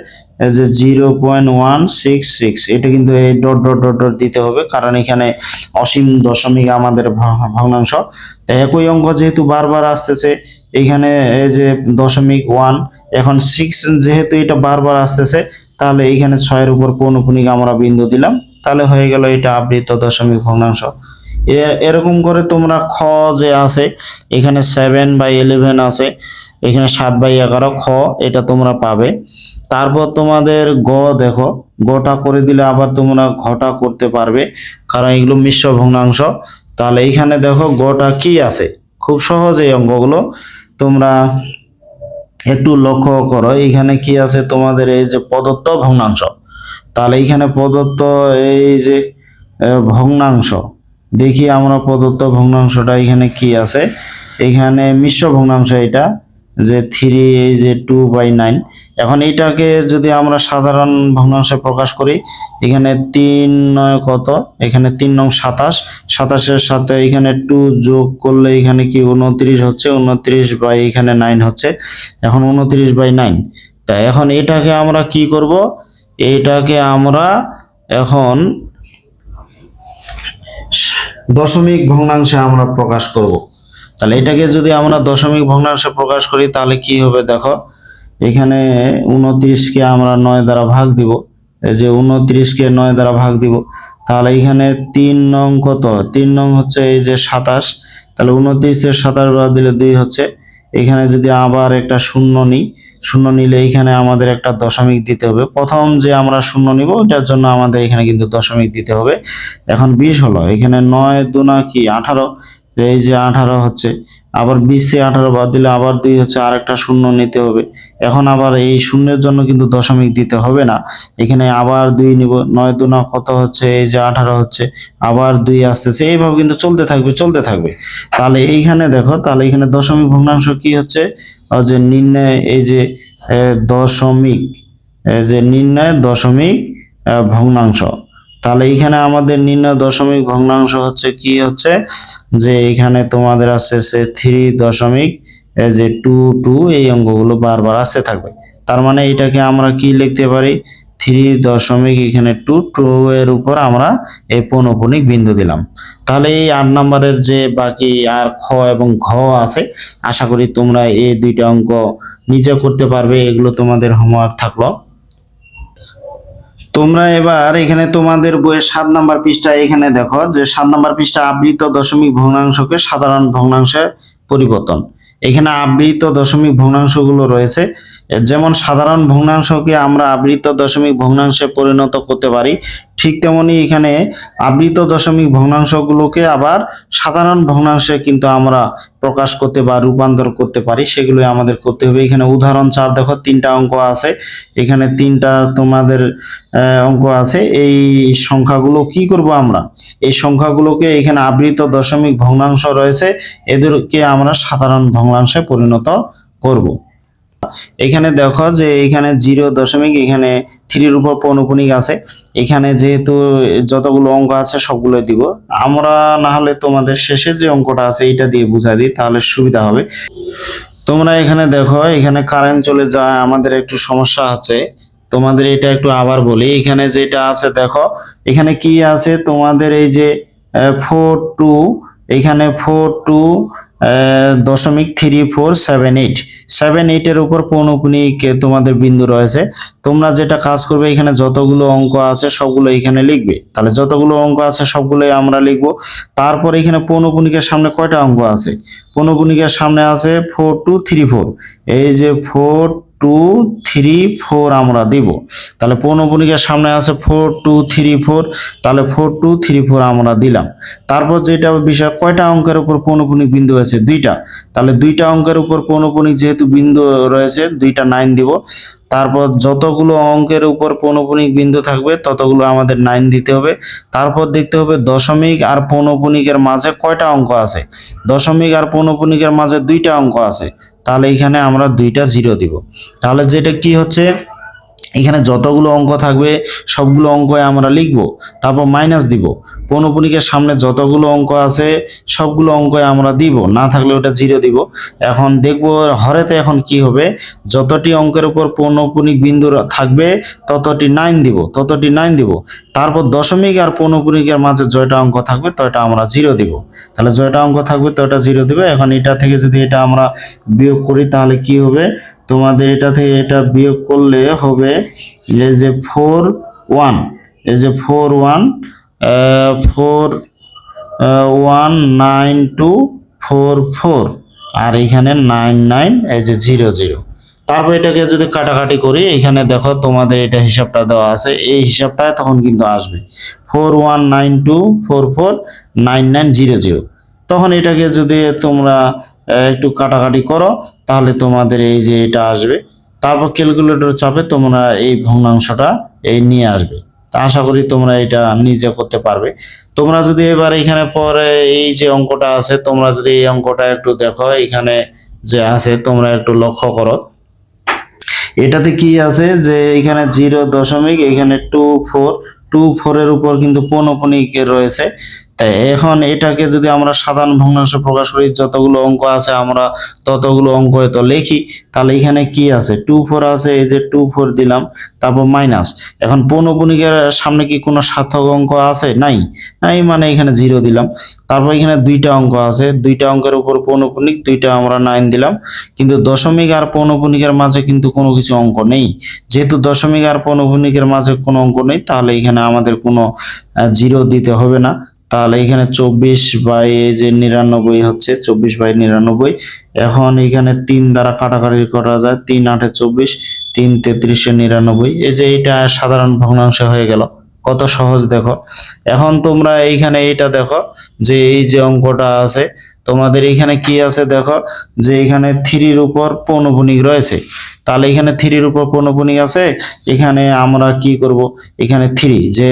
এই যে 0.166। এটা কিন্তু এই ডট ডট ডট ডট দিতে হবে, কারণ এখানে অসীম দশমিক আমাদের ভগ্নাংশ। তাই একই অঙ্ক যেহেতু বারবার আসতেছে, এখানে এই যে 0.1, এখন 6 যেহেতু এটা বারবার আসতেছে, তাহলে এইখানে 6-এর উপর পৌনঃপুনিক আমরা বিন্দু দিলাম, তাহলে হয়ে গেল এটা আবৃত দশমিক ভগ্নাংশ। এরকম করে তোমরা খ যে আছে, এখানে 7/11 আছে, এখানে 7/11 খ, এটা তোমরা পাবে। তারপর তোমাদের গ দেখো, গটা করে দিলে আবার তোমরা ঘটা করতে পারবে, কারণ এগুলো মিশ্র ভগ্নাংশ। তাহলে এইখানে দেখো গটা কি আছে, খুব সহজ এই অঙ্কগুলো, তোমরা একটু লক্ষ্য করো। এখানে কি আছে তোমাদের, এই যে প্রদত্ত ভগ্নাংশ। তাহলে এখানে প্রদত্ত এই যে ভগ্নাংশ, দেখি আমরা প্রদত্ত ভগ্নাংশটা এখানে কি আছে। এখানে মিশ্র ভগ্নাংশ, এটা যে 3, এই যে 2/9। এখন এটাকে যদি আমরা সাধারণ ভগ্নাংশে প্রকাশ করি, এখানে 3 9 কত, এখানে 3 9 27, 27-এর সাথে এখানে 2 যোগ করলে এখানে কি 29 হচ্ছে, 29 এখানে 9 হচ্ছে, এখন 29/9। তাই এখন এটাকে আমরা কি করব, এটাকে আমরা এখন দশমিক ভগ্নাংশে আমরা প্রকাশ করব। তাহলে এটাকে যদি আমরা দশমিক ভগ্নাংশে প্রকাশ করি, তাহলে কি হবে দেখো, এখানে 29-কে আমরা 9 দ্বারা ভাগ দিব, এই যে 29-কে 9 দ্বারা ভাগ দিব, তাহলে এখানে 3 নং কত, 3 নং হচ্ছে এই যে 27, তাহলে 29-এর 27 বাদ দিলে 2 হচ্ছে। এখানে যদি আবার একটা শূন্য নিই, শূন্য নিলে এখানে আমাদের একটা দশমিক দিতে হবে। প্রথম যে আমরা শূন্য নিব, ওটার জন্য আমাদের এখানে কিন্তু দশমিক দিতে হবে। এখন 20 হলো, এখানে 9 দুনা কি 18, এই যে 18 হচ্ছে, আবার 20 থেকে 18 বাদ দিলে আবার 2 হচ্ছে, আর একটা শূন্য নিতে হবে। এখন আবার এই শূন্যের জন্য কিন্তু দশমিক দিতে হবে না, এখানে আবার 2 নিব, 9 দুনা কত হচ্ছে, এই যে 18 হচ্ছে, আবার 2 আসতেছে, এইভাবে কিন্তু চলতে থাকবে। তাহলে এইখানে দেখো, তাহলে এখানে দশমিক ভগ্নাংশ কি হচ্ছে, যে নির্ণয় এই যে দশমিক, এই যে নির্ণয় দশমিক ভগ্নাংশ। তাহলে এইখানে আমাদের নির্ণয় দশমিক ভগ্নাংশ হচ্ছে কি হচ্ছে, যে এখানে তোমাদের আছে সে 3.22, এই অঙ্কগুলো বারবার আসতে থাকবে। তার মানে এটাকে আমরা কি লিখতে পারি, 3. এখানে 2 এর উপর আমরা এই পৌনঃপুনিক বিন্দু দিলাম। তাহলে এই 8 নম্বরের যে বাকি আর খ এবং ঘ আছে, আশা করি তোমরা এই দুইটা অঙ্ক নিজে করতে পারবে, এগুলো তোমাদের হোমওয়ার্ক থাকলো। তোমরা এবার এখানে তোমাদের বইয়ের 7 নাম্বার পৃষ্ঠায় এখানে দেখো, যে 7 নাম্বার পৃষ্ঠা আবৃত দশমিক ভগ্নাংশকে সাধারণ ভগ্নাংশে পরিবর্তন। এখানে আবৃত দশমিক ভগ্নাংশগুলো রয়েছে, যেমন সাধারণ ভগ্নাংশকে আমরা আবৃত দশমিক ভগ্নাংশে পরিণত করতে পারি, ঠিক তেমনি এখানে আবৃত দশমিক ভগ্নাংশগুলোকে আবার সাধারণ ভগ্নাংশে কিন্তু আমরা প্রকাশ করতে বা রূপান্তর করতে পারি, সেগুলো আমাদের করতে হবে। এখানে উদাহরণ 4 দেখো, 3টা অঙ্ক আছে, এখানে 3টা তোমাদের অঙ্ক আছে। এই সংখ্যাগুলো কি করব আমরা, এই সংখ্যাগুলোকে এখানে আবৃত দশমিক ভগ্নাংশ রয়েছে, এদেরকে আমরা সাধারণ ভগ্নাংশে পরিণত করব। এখানে দেখো যে এখানে 0. এখানে 3-এর উপর পৌনঃপুনিক আছে, এখানে যেহেতু যতগুলো অঙ্ক আছে সবগুলো দিব আমরা, না হলে তোমাদের শেষে যে অঙ্কটা আছে এটা দিয়ে বুঝাই দিই, তাহলে সুবিধা হবে। তোমরা এখানে দেখো, এখানে কারেন্ট চলে যায়, আমাদের একটু সমস্যা আছে। তোমাদের এটা একটু আবার বলি, এখানে যেটা আছে দেখো, এখানে কি আছে তোমাদের এই যে 4 2, এখানে 4 2 .3478 7 8 এর উপর পৌনঃপুনিক তোমাদের বিন্দু রয়েছে। তোমরা যেটা কাজ করবে, এখানে যতগুলো অঙ্ক আছে সবগুলো এখানে লিখবে। তাহলে যতগুলো অঙ্ক আছে সবগুলোই আমরা লিখবো। তারপর এখানে পৌনঃপুনিকের সামনে কয়টা অঙ্ক আছে? পৌনঃপুনিকের সামনে আছে 4 2 3 4। এই যে 4 2 3 4 আমরা দিব। তাহলে পৌনঃপুনিকের সামনে আছে 4 2 3 4, তাহলে 4 2 3 4 আমরা দিলাম। তারপর যেটা বিষয়, কয়টা অঙ্কের উপর পৌনঃপুনিক বিন্দু আছে? দুইটা। তাহলে দুইটা অঙ্কের উপর পৌনঃপুনিক যেহেতু বিন্দু রয়েছে, দুইটা 9 দিব। তারপর যতগুলো অঙ্কের উপর পৌনঃপুনিক বিন্দু থাকবে ততগুলো আমাদের 9 দিতে হবে। তারপর দেখতে হবে দশমিক আর পৌনঃপুনিকের মাঝে কয়টা অঙ্ক আছে। দশমিক আর পৌনঃপুনিকের মাঝে দুইটা অঙ্ক আছে, তাহলে এখানে আমরা দুইটা 0 দিব। তাহলে যেটা কি হচ্ছে, এখানে যতগুলো অঙ্ক থাকবে সবগুলো অঙ্কই আমরা লিখব, তারপর মাইনাস দিব। পৌনঃপুনিকের সামনে যতগুলো অঙ্ক আছে সবগুলো অঙ্কই আমরা দিব, না থাকলে ওটা 0 দিব। এখন দেখব হরেতে এখন কি হবে, যতটি অঙ্কের উপর পৌনঃপুনিক বিন্দু থাকবে ততটি 9 দিব, ততটি 9 দিব। তারপর দশমিক আর পৌনঃপুনিকের মাঝে জয়টা অঙ্ক থাকবে তয়টা আমরা 0 দিব। তাহলে জয়টা অঙ্ক থাকবে তয়টা 0 দিবে। এখন এটা থেকে যদি এটা আমরা বিয়োগ করি তাহলে কি হবে, তোমাদের এটা থেকে এটা বিয়োগ করলে হবে এই যে 4 1, এই যে 4 1 4 1 9 2 4 4, আর এখানে 9 9, এই যে 0 0। তারপর এটাকে যদি কাটাকাটি করি, এখানে দেখো তোমাদের এটা হিসাবটা দেওয়া আছে, এই হিসাবটা তখন কিন্তু আসবে 4 1 9 2 4 4 9 9 0 0। তখন এটাকে যদি তোমরা একটু কাটাকাটি করো তাহলে তোমাদের এই যে এটা আসবে। তারপর ক্যালকুলেটর চাপে তোমরা এই ভগ্নাংশটা এই নিয়ে আসবে। তা আশা করি তোমরা এটা নিজে করতে পারবে। তোমরা যদি এবার এখানে পরে এই যে অঙ্কটা আছে, তোমরা যদি এই অঙ্কটা একটু দেখো, এখানে যে আছে তোমরা একটু লক্ষ্য করো। এটাতে কি আছে যে এখানে 0 দশমিক, এখানে 2 4 এর উপর কিন্তু পৌনঃপুনিক রয়েছে। তাই এখন এটাকে যদি আমরা সাধারণ ভগ্নাংশ প্রকাশ করি, যতগুলো অঙ্ক আছে আমরা ততগুলো অঙ্ক তো লিখি। তাহলে এখানে কি আছে, 2 4 আছে, এই যে 2 4 দিলাম, তারপর মাইনাস। এখন পৌনঃপুনিকের সামনে কি কোনো সার্থক অঙ্ক আছে? নাই, নাই মানে এখানে 0 দিলাম। তারপর এখানে দুইটা অঙ্ক আছে, দুইটা অঙ্কের উপর পৌনঃপুনিক, দুইটা আমরা 9 দিলাম। কিন্তু দশমিক আর পৌনঃপুনিকের মাঝে কিন্তু কোনো কিছু অঙ্ক নেই। যেহেতু দশমিক আর পৌনঃপুনিকের মাঝে কোনো অঙ্ক নেই, তাহলে এখানে আমাদের কোনো 0 দিতে হবে না। তাহলে এখানে 24/99 হচ্ছে, 24/99। এখন এখানে 3 দ্বারা কাটাকাটি করা যায়, 3 8 24, 3 33/99। এই যে এটা সাধারণ ভগ্নাংশ হয়ে গেল। কত সহজ দেখো। এখন তোমরা এইখানে এটা দেখো যে এই যে অঙ্কটা আছে, তোমাদের এখানে কি আছে দেখো, যে এখানে 3 উপর পৌনঃপুনিক রয়েছে। তাহলে এখানে 3 উপর পৌনঃপুনিক আছে, এখানে আমরা কি করব, এখানে 3, যে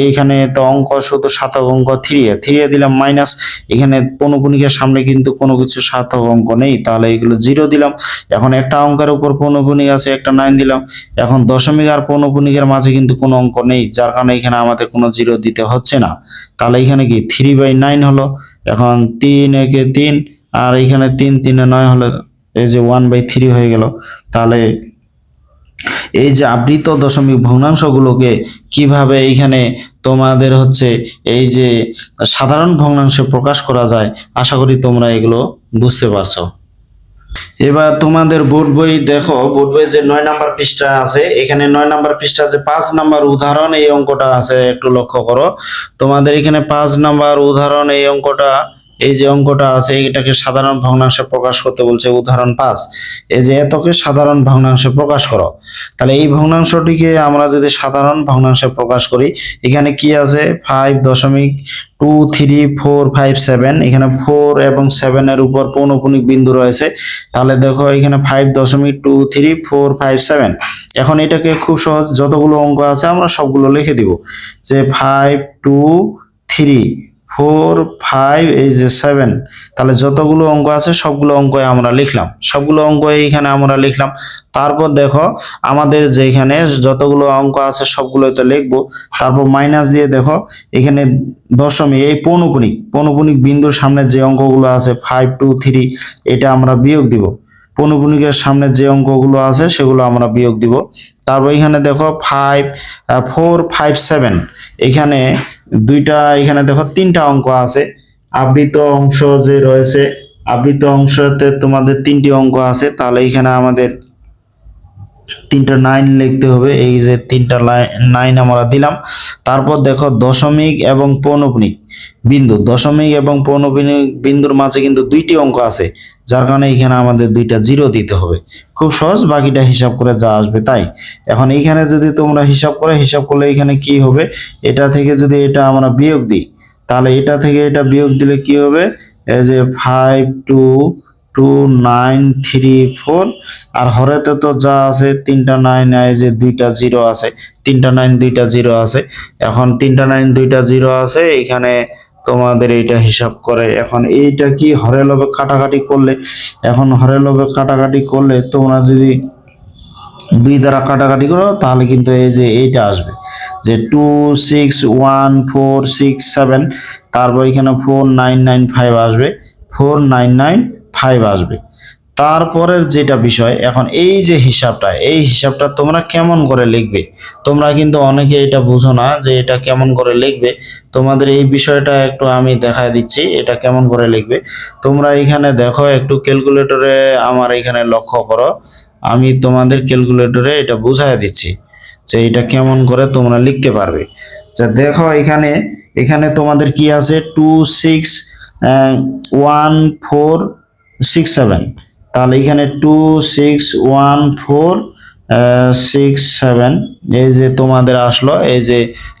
এইখানে তো অঙ্ক শুধু সার্থক অঙ্ক 3 এ দিলাম মাইনাস। এখানে পৌনঃপুনিকের সামনে কিন্তু কোনো কিছু সার্থক অঙ্ক নেই, তাহলে এগুলো 0 দিলাম। এখন একটা অঙ্কের উপর পৌনঃপুনিক আছে, একটা 9 দিলাম। এখন দশমিক আর পৌনঃপুনিকের মাঝে কিন্তু কোনো অঙ্ক নেই, যার কারণে এখানে আমাদের কোনো 0 দিতে হচ্ছে না। তাহলে এখানে কি 3/9 হলো। এখন 3 একে 3, আর এখানে 3 3 এ 9 হলো, এই যে 1/3 হয়ে গেল। তাহলে এই যে আবৃত দশমিক ভগ্নাংশগুলোকে কিভাবে এইখানে তোমাদের হচ্ছে এই যে সাধারণ ভগ্নাংশে প্রকাশ করা যায়, আশা করি তোমরা এগুলো বুঝতে পারছো। এবার তোমাদের বোর্ড বই দেখো, বোর্ড বই যে 9 নাম্বার পৃষ্ঠা আছে, এখানে 9 নাম্বার পৃষ্ঠা যে 5 নাম্বার উদাহরণ এই অঙ্কটা আছে, একটু লক্ষ্য করো। তোমাদের এখানে 5 নাম্বার উদাহরণ এই অঙ্কটা, এই যে অঙ্কটা আছে এটাকে সাধারণ ভগ্নাংশে প্রকাশ করতে বলছে। উদাহরণ 5, এই যে এতকে সাধারণ ভগ্নাংশে প্রকাশ করো। তাহলে এই ভগ্নাংশটিকে আমরা যদি সাধারণ ভগ্নাংশে প্রকাশ করি, এখানে কি আছে 5.23457, এখানে 4 এবং 7 এর উপর পৌনঃপুনিক বিন্দু রয়েছে। তাহলে দেখো এখানে 5.23457। এখন এটাকে খুব সহজ, যতগুলো অঙ্ক আছে আমরা সবগুলো লিখে দিব, যে 5 2 3 4 5, এই যে 7। তাহলে যতগুলো অঙ্ক আছে সবগুলো অঙ্কই আমরা লিখলাম, সবগুলো অঙ্ক এখানে আমরা লিখলাম। তারপর দেখো আমাদের যেখানে যতগুলো অঙ্ক আছে সবগুলো তো লিখবো। তারপর মাইনাস দিয়ে দেখো এখানে দশমিক, এই পৌনঃপুনিক বিন্দুর সামনে যে অঙ্কগুলো আছে 5 2 3, এটা আমরা বিয়োগ দিব। পৌনঃপুনিকের সামনে যে অঙ্কগুলো আছে সেগুলো আমরা বিয়োগ দিব। তারপর এখানে দেখো 4 5 7, এখানে এখানে দেখো 3টা অঙ্ক আছে। আবৃত অংশ যে রয়েছে, আবৃত অংশতে তোমাদের 3টি অঙ্ক আছে, তাহলে এখানে আমাদের 3টা 9 লিখতে হবে। এই যে 3টা 9 আমরা দিলাম। তারপর দেখো দশমিক এবং পৌনঃপুনিক বিন্দু, দশমিক এবং পৌনঃপুনিক বিন্দুর মাঝে কিন্তু 2টি অঙ্ক আছে, যার কারণে এখানে আমাদের 2টা 0 দিতে হবে। খুব সহজ, বাকিটা হিসাব করে যা আসবে তাই। এখন এইখানে যদি তোমরা হিসাব করলে এখানে কি হবে, এটা থেকে যদি এটা আমরা বিয়োগ দিই, তাহলে এটা থেকে এটা বিয়োগ দিলে কি হবে, এই যে 5 2 2 9 3 4, আর হরেতে তো যা আছে 3টা 9, এই যে 2টা 0 আছে, 3টা 9 2টা 0 আছে। এখন 3টা 9 2টা 0 আছে, এখানে তোমাদের এইটা হিসাব করে। এখন এইটা কি হরে লবে কাটাকাটি করলে, এখন হরে লবে কাটাকাটি করলে তোমরা যদি 2 দ্বারা কাটাকাটি করো, তাহলে কিন্তু এই যে এইটা আসবে যে 2 6 1 4 6 7, তারপর এখানে 4 9 9 5 আসবে, 4 9 9 5 আসবে। তারপরের যেটা বিষয়, এখন এই যে এই হিসাবটা তোমরা কেমন করে লিখবে, তোমরা কিন্তু অনেকে এটা বুঝো না যে এটা কেমন করে লিখবে। তোমাদের এই বিষয়টা একটু আমি দেখায় দিচ্ছি, এটা কেমন করে লিখবে। তোমরা এখানে দেখো, একটু ক্যালকুলেটরে আমার এখানে লক্ষ্য করো, আমি তোমাদের ক্যালকুলেটরে এটা বুঝায় দিচ্ছি যে এটা কেমন করে তোমরা লিখতে পারবে। যা দেখো এখানে তোমাদের কি আছে, 2 6 1 4 6 7, তাহলে এখানে 2 6 1 4 6 7, এই যে তোমাদের আসলো, এই যে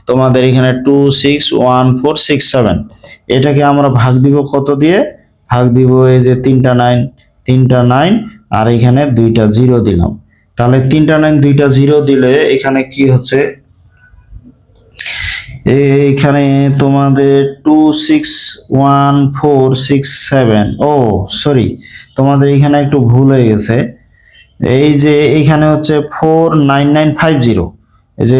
তোমাদের এখানে 2 6 1 4 6 7, এটাকে আমরা ভাগ দিব কত দিয়ে, ভাগ দিব এই যে 3টা 9 আর এখানে 2টা 0 দিলাম। তাহলে 3টা 9 2টা 0 দিলে এখানে কি হচ্ছে, এখানে তোমাদের 2 6 1 4 6 7, ও সরি, তোমাদের এখানে একটু ভুল হয়ে গেছে। এই যে এখানে হচ্ছে 4 9 9 5 0, এই যে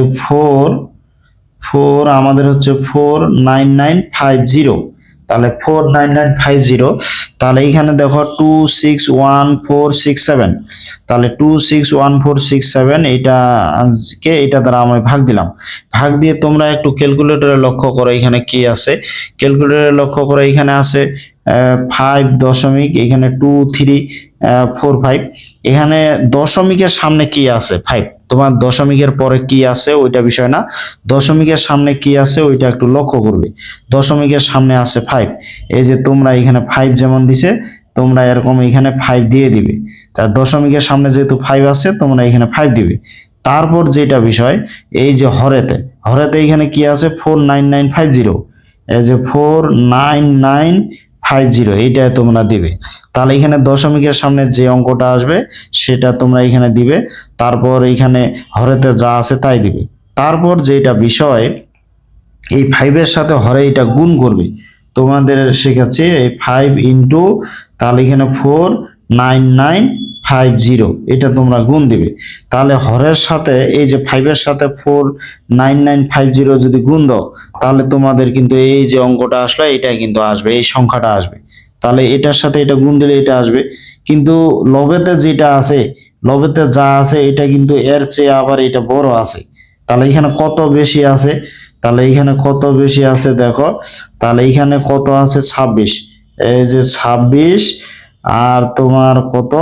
4 আমাদের হচ্ছে 4 9 9 5 0, তাহলে 4 9 9 5 0, তাহলে এখানে দেখো 2 6 1 4 6 7, তাহলে 2 6 1 4 6 7, এটা দ্বারা আমি ভাগ দিলাম। ভাগ দিয়ে তোমরা একটু ক্যালকুলেটরে লক্ষ্য করো এখানে কি আছে, ক্যালকুলেটরে লক্ষ্য করো এখানে আছে 5 দশমিক, এখানে 2 3 4 5, এখানে দশমিকের সামনে কি আছে 5, তোমার দশমিকের পরে কি আছে ওইটা বিষয় না, দশমিকের সামনে কি আছে ওইটা একটু লক্ষ্য করবে। দশমিকের সামনে আছে 5, এই যে তোমরা এখানে 5 যেমন দিছে, তোমরা এরকম এখানে 5 দিয়ে দিবে। তার দশমিকের সামনে যেহেতু 5 আছে, তোমরা এখানে 5 দিবে। তারপর যেটা বিষয়, এই যে হরেতে এখানে কি আছে 4 9 9 5 0, এই যে 4 9 9 5 0, এইটা তোমরা দিবে। তাহলে এখানে দশমিকের সামনে যে অঙ্কটা আসবে সেটা তোমরা এখানে দিবে। তারপর এখানে হরেতে যা আছে তাই দিবে। তারপর যেটা বিষয়, এই 5-এর সাথে হরে এটা গুণ করবে। তোমাদের শেখাচ্ছি এই 5 ইন্টু, তাহলে এখানে 4 9 9 5 0, এটা তোমরা গুণ দিবে। তাহলে হরের সাথে এই যে 5-এর সাথে 4 9 9 5 0 যদি গুণ দাও, তাহলে তোমাদের কিন্তু এই যে অঙ্কটা আসলো এটাই কিন্তু আসবে, এই সংখ্যাটা আসবে। তাহলে এটার সাথে এটা গুণ দিলে এটা আসবে। কিন্তু লবেতে যেটা আছে, লবেতে যা আছে এটা কিন্তু এর চেয়ে আবার এটা বড় আছে। তাহলে এখানে কত বেশি আছে, তাহলে এখানে কত বেশি আছে দেখো, তাহলে এখানে কত আছে 26, এই যে 26, আর তোমার কত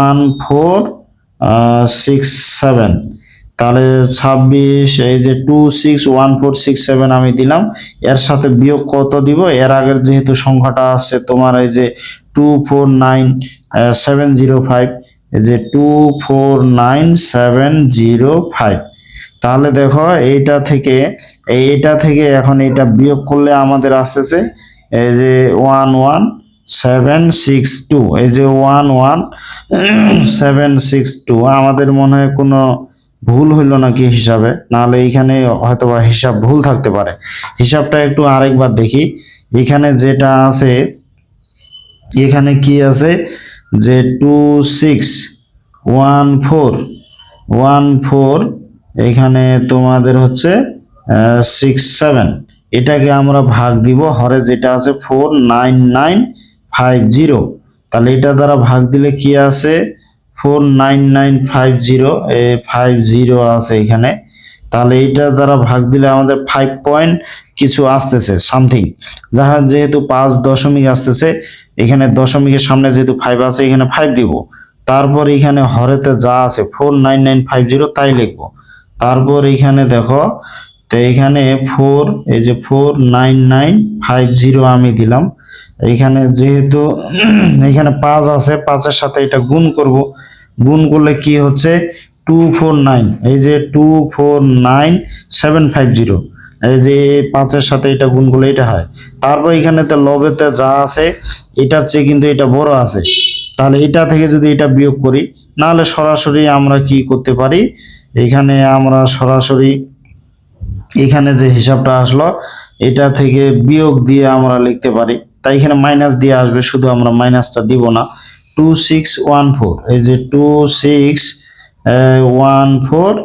1 4 6 7, তাহলে 26, এই যে 2 6 1 4 6 7 আমি দিলাম, এর সাথে বিয়োগ কত দিব, এর আগের যেহেতু সংখ্যাটা আছে তোমার এই যে 2 4 9 7 0 5, এই যে 2 4 9 7 0 5, তাহলে দেখো এইটা থেকে এখন এটা বিয়োগ করলে আমাদের আসতেছে এই যে 1 1 7 6 2, এই যে 1 1 7 6 2, আমাদের মনে হয় কোনো ভুল হইলো নাকি হিসাবে, নাহলে এখানে হয়তোবা হিসাব ভুল থাকতে পারে। হিসাবটা একটু আরেকবার দেখি। এখানে যেটা আছে, এখানে কি আছে যে 2 6 1 4 1 4, এখানে তোমাদের হচ্ছে 6 7, এটাকে আমরা ভাগ দিব হরে যেটা আছে 4 9 9 5 0, তাহলে এটা দ্বারা ভাগ দিলে কি আছে 49950 আছে এখানে। তাহলে এইটা দ্বারা ভাগ দিলে আমাদের 5 পয়েন্ট কিছু আসতেছে সামথিং, যাহা যেহেতু 5 দশমিক আসতেছে, এখানে দশমিকের সামনে যেহেতু 5 আছে এখানে 5 দিব। তারপর এখানে হরেতে যা আছে 49950 তাই লিখবো। তারপর এখানে দেখো, তো এখানে এই যে 49950 আমি দিলাম। এখানে যেহেতু এখানে 5 আছে, 5-এর সাথে এটা গুণ করব। গুণ করলে কি হচ্ছে 249, এই যে 249750, এই যে 5-এর সাথে এটা গুণ করলে এটা হয়। তারপর এখানে তো লবেতে যা আছে এটার চেয়ে কিন্তু এটা বড় আছে, তাহলে এটা থেকে যদি এটা বিয়োগ করি, নাহলে সরাসরি আমরা কি করতে পারি, এখানে আমরা সরাসরি এখানে যে হিসাবটা আসলো এটা থেকে বিয়োগ দিয়ে আমরা লিখতে পারি। তাই এখানে মাইনাস দিয়ে আসবে, শুধু আমরা মাইনাসটা দিব না। 2614, এই যে 2614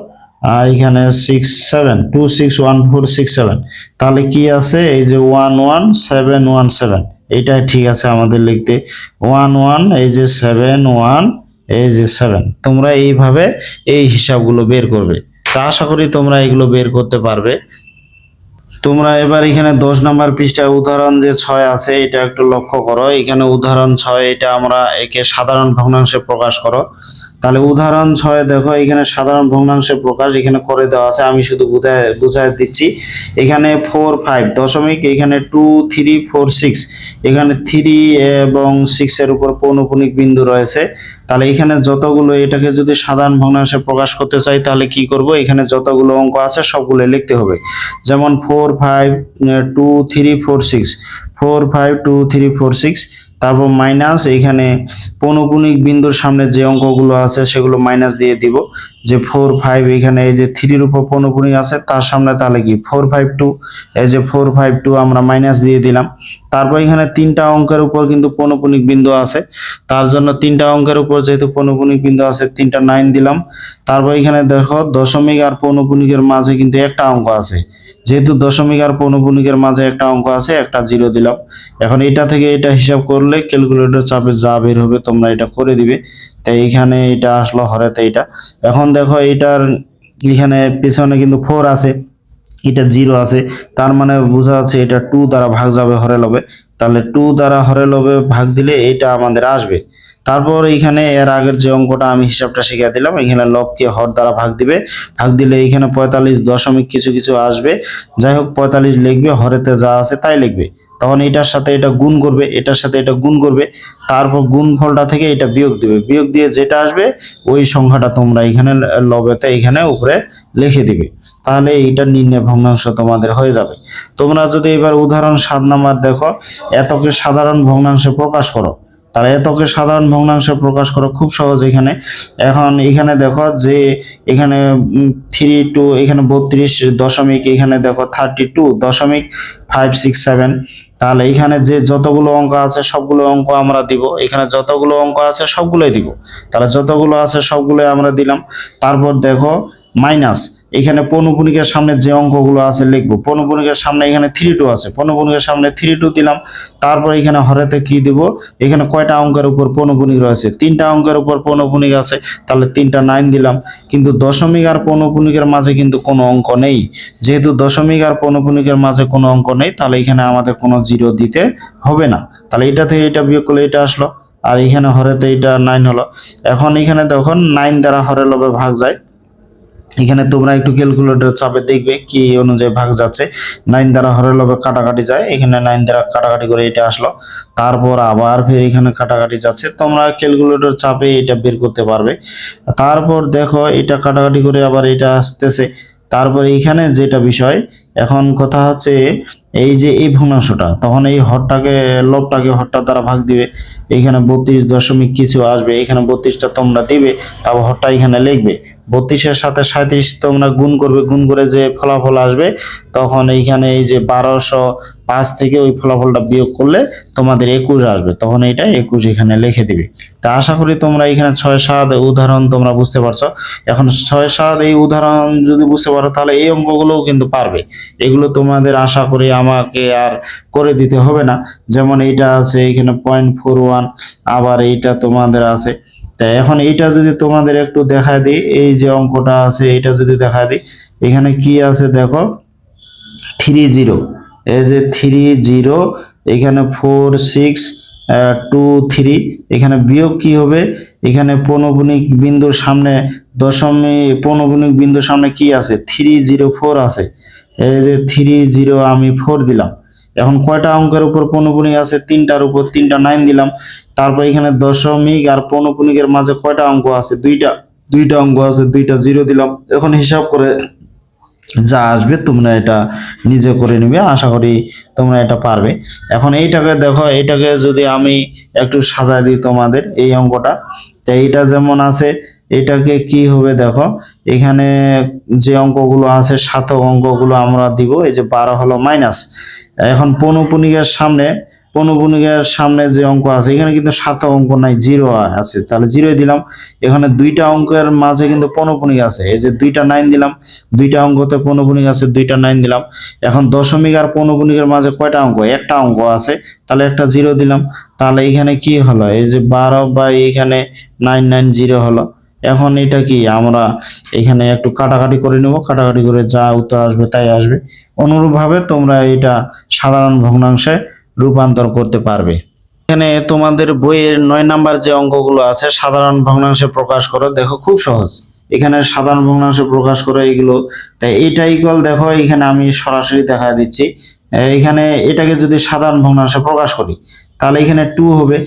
আর এখানে 67, 261467, তাহলে কি আছে এই যে 11717, এইটা ঠিক আছে আমাদের লিখতে। 11 এই যে 71 এই যে 7, তোমরা এইভাবে এই হিসাবগুলো বের করবে। তা আশা করি তোমরা এগুলো বের করতে পারবে। তোমরা এবার এখানে 10 নম্বর পৃষ্ঠায় উদাহরণ যে 6 আছে এটা একটু লক্ষ্য করো। এখানে উদাহরণ 6, এটা আমরা একে সাধারণ ভগ্নাংশে প্রকাশ করো। তাহলে উদাহরণ 6 দেখো, এখানে সাধারণ ভগ্নাংশে প্রকাশ এখানে করে দেওয়া আছে, আমি শুধু বুঝাই দিচ্ছি। এখানে 4 5 দশমিক, এখানে 2 3 4 6, এখানে 3 এবং 6 এর উপর পৌনঃপুনিক বিন্দু রয়েছে। তাহলে এখানে যতগুলো, এটাকে যদি সাধারণ ভগ্নাংশে প্রকাশ করতে চাই তাহলে কি করব, এখানে যতগুলো অঙ্ক আছে সবগুলো লিখতে হবে। যেমন 4 5 2 3 4 6, 4 5 2 3 4 6, তারপর মাইনাস এখানে পৌনঃপুনিক বিন্দুর সামনে যে অঙ্কগুলো আছে সেগুলো মাইনাস দিয়ে দিব। যে 4 5 এখানে এই যে 3 এর উপর পৌনঃপুনিক আছে তার সামনে, তাহলে কি 4 5 2, এই যে 4 5 2 আমরা মাইনাস দিয়ে দিলাম। তারপর এখানে 3টা অঙ্কের উপর কিন্তু পৌনঃপুনিক বিন্দু আছে, তার জন্য 3টা অঙ্কের উপর যেহেতু পৌনঃপুনিক বিন্দু আছে 3টা 9 দিলাম। তারপর এখানে দেখো দশমিক আর পৌনঃপুনিকের মাঝে কিন্তু একটা অঙ্ক আছে, যেহেতু দশমিক আর পৌনঃপুনিকের মাঝে একটা অঙ্ক আছে, একটা 0 দিলাম। এখন এটা থেকে এটা হিসাব করলে ক্যালকুলেটর চাপে যা বের হবে তোমরা এটা করে দিবে। তাই এখানে এটা আসলো হরেতে এটা। এখন দেখো এটার এখানে পিছনে কিন্তু 4 আছে, এটা 0 আছে, তার মানে বোঝা যাচ্ছে এটা 2 দ্বারা ভাগ যাবে হরে লবে। তাহলে 2 দ্বারা হরে লবে ভাগ দিলে এটা আমাদের আসবে। তারপর এখানে এর আগের যে অঙ্কটা আমি হিসাবটা শিখিয়ে দিলাম, এখানে লবকে হর দ্বারা ভাগ দিবে, ভাগ দিলে এখানে 45 দশমিক কিছু কিছু আসবে। যাই হোক 45 লিখবে, হরেতে যা আছে তাই লিখবে। তখন এটার সাথে এটা গুণ করবে, এটার সাথে এটা গুণ করবে, তারপর গুণফলটা থেকে এটা বিয়োগ দিবে, বিয়োগ দিয়ে যেটা আসবে ওই সংখ্যাটা তোমরা এখানে লবেতে এখানে উপরে লিখে দিবে। তাহলে এইটা নির্ণয় ভগ্নাংশ তোমাদের হয়ে যাবে। তোমরা যদি এবার উদাহরণ 7 নাম্বার দেখো, এতকে সাধারণ ভগ্নাংশে প্রকাশ করো। তাহলে এতকে সাধারণ ভগ্নাংশে প্রকাশ করো খুব সহজ। এখন এখানে দেখো যে এখানে 3 2, এখানে 32 দশমিক, এখানে দেখো 32 দশমিক 567। তাহলে এখানে যে যতগুলো অঙ্ক আছে সবগুলো অঙ্ক আমরা দিব, এখানে যতগুলো অঙ্ক আছে সবগুলোই দিব। তাহলে যতগুলো আছে সবগুলোই আমরা দিলাম। তারপর দেখো মাইনাস, এখানে পৌনঃপুনিকের সামনে যে অঙ্কগুলো আছে লিখবো। পৌনঃপুনিকের সামনে এখানে 3 2 আছে, পৌনঃপুনিকের সামনে 3 2 দিলাম। তারপর এখানে হরেতে কি দিব, এখানে কয়টা অঙ্কের উপর পৌনঃপুনিক রয়েছে, 3টা অঙ্কের উপর পৌনঃপুনিক আছে, তাহলে 3টা 9 দিলাম। কিন্তু দশমিক আর পৌনঃপুনিকের মাঝে কিন্তু কোনো অঙ্ক নেই, যেহেতু দশমিক আর পৌনঃপুনিকের মাঝে কোনো অঙ্ক নেই তাহলে এখানে আমাদের কোনো 0 দিতে হবে না। তাহলে এটা থেকে এটা বিয়োগ করলে এটা আসলো, আর এখানে হরেতে এটা 9 হলো। এখন এখানে তখন 9 দ্বারা হরে লবে ভাগ যায়। এখানে তোমরা একটু ক্যালকুলেটর চাপে দেখবে কি অনুযায়ী ভাগ যাচ্ছে। 9 দ্বারা হরে লবে কাটাকাটি যায়, এখানে 9 দ্বারা কাটাকাটি করে এটা আসলো। তারপর আবার ফের এখানে কাটাকাটি যাচ্ছে, তোমরা ক্যালকুলেটর চাপে এটা বের করতে পারবে। তারপর দেখো এটা কাটাকাটি করে আবার এটা আসতেছে। তারপর এইখানে যেটা বিষয়, এখন কথা হচ্ছে এই যে এই ভগ্নাংশটা, তখন এই হরটাকে লবটাকে হরটার দ্বারা ভাগ দিবে। এখানে 32 দশমিক কিছু আসবে, এখানে 32টা তোমরা দিবে, তারপর হরটা এখানে লিখবে। 32-এর সাথে 37 তোমরা গুণ করবে, গুণ করে যে ফলাফল আসবে তখন এইখানে এই যে 1205 থেকে ওই ফলাফলটা বিয়োগ করলে তোমাদের 21 আসবে, তখন এটা 21 এখানে লিখে দিবে। তা আশা করি তোমরা এখানে 6-7 উদাহরণ তোমরা বুঝতে পারছো। এখন 6-7 এই উদাহরণ যদি বুঝতে পারো তাহলে এই অঙ্কগুলোও কিন্তু পারবে। এগুলো তোমাদের আশা করি আমাকে আর করে দিতে হবে না। যেমন এইটা আছে এখানে 0.41, আবার এইটা তোমাদের আছে। তা এখন এইটা যদি তোমাদের একটু দেখা দিই, এই যে অঙ্কটা আছে এটা যদি দেখা দিই, এখানে কি আছে দেখো 30, এই যে 30, এখানে 4623, এখানে বিয়োগ কি হবে, এখানে পৌনঃপুনিক বিন্দুর সামনে পৌনঃপুনিক বিন্দুর সামনে কি আছে 304 আছে, এই যে 30 আমি 4 দিলাম। এখন কয়টা অঙ্কের উপর পৌনঃপুনিক আছে, 3টার উপর, 3টা 9 দিলাম। তারপর এখানে দশমিক আর পৌনঃপুনিকের মাঝে কয়টা অঙ্ক আছে, দুইটা অঙ্ক আছে, 2টা 0 দিলাম। এখন হিসাব করে যা আসবে তোমরা এটা নিজে করে নিবে, আশা করি তোমরা এটা পারবে। এখন এইটাকে দেখো, এইটাকে যদি আমি একটু সাজায় দিই তোমাদের এই অঙ্কটা, তো এইটা যেমন আছে এটাকে কি হবে দেখো, এখানে যে অঙ্কগুলো আছে সার্থক অঙ্কগুলো আমরা দিব। এই যে 12 হলো মাইনাস, এখন পৌনঃপুনিকের সামনে যে অঙ্ক আছে এখানে কিন্তু সার্থক অঙ্ক নাই, 0 আছে, তাহলে 0 দিলাম। এখানে দুইটা অঙ্কের মাঝে কিন্তু পৌনঃপুনিক আছে, এই যে 2টা 9 দিলাম, দুইটা অঙ্কতে পৌনঃপুনিক আছে, 2টা 9 দিলাম। এখন দশমিক আর পৌনঃপুনিকের মাঝে কয়টা অঙ্ক, একটা অঙ্ক আছে, তাহলে একটা 0 দিলাম। তাহলে এখানে কি হলো, এই যে 12 বাই এখানে 990 হলো। এখন এটা কি আমরা এখানে একটু কাটাকাটি করে নেব, কাটাকাটি করে যা উত্তর আসবে তাই আসবে। অনুরূপভাবে তোমরা এটা সাধারণ ভগ্নাংশে রূপান্তর করতে পারবে। এখানে তোমাদের বইয়ের 9 নাম্বার যে অঙ্কগুলো আছে সাধারণ ভগ্নাংশে প্রকাশ করো, দেখো খুব সহজ। এখানে সাধারণ ভগ্নাংশে প্রকাশ করো এগুলো। তাই এটা ইকুয়াল দেখো, এখানে আমি সরাসরি দেখা দিচ্ছি। এখানে এটাকে যদি সাধারণ ভগ্নাংশে প্রকাশ করি তাহলে এখানে 2 হবে।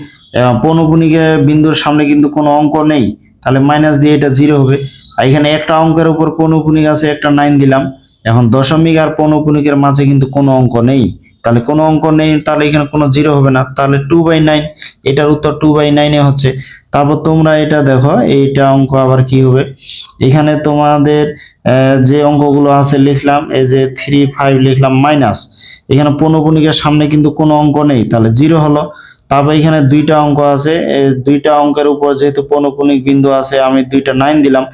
পৌনঃপুনিকের বিন্দুর সামনে কিন্তু কোনো অঙ্ক নেই, তাহলে মাইনাস দিয়ে এটা 0 হবে। আর এখানে একটা অঙ্কের উপর পৌনঃপুনিক আছে, একটা 9 দিলাম। এখন দশমিক আর পৌনঃপুনিকের মাঝে কিন্তু কোনো অঙ্ক নেই, তাহলে কোনো অঙ্ক নেই, তাহলে এখানে কোনো 0 হবে না, তাহলে 2/9, এটার উত্তর 2/9 হচ্ছে। তারপর তোমরা এটা দেখো, এইটা অঙ্ক আবার কি হবে, এখানে তোমাদের যে অঙ্কগুলো আছে লিখলাম, এই যে 3, 5 লিখলাম মাইনাস, এখানে পৌনঃপুনিকের সামনে কিন্তু কোনো অঙ্ক নেই, তাহলে 0 হলো। তারপর এখানে দুইটা অঙ্ক আছে, এই দুইটা অঙ্কের উপর যেহেতু পৌনঃপুনিক বিন্দু আছে আমি 2টা 9 দিলাম।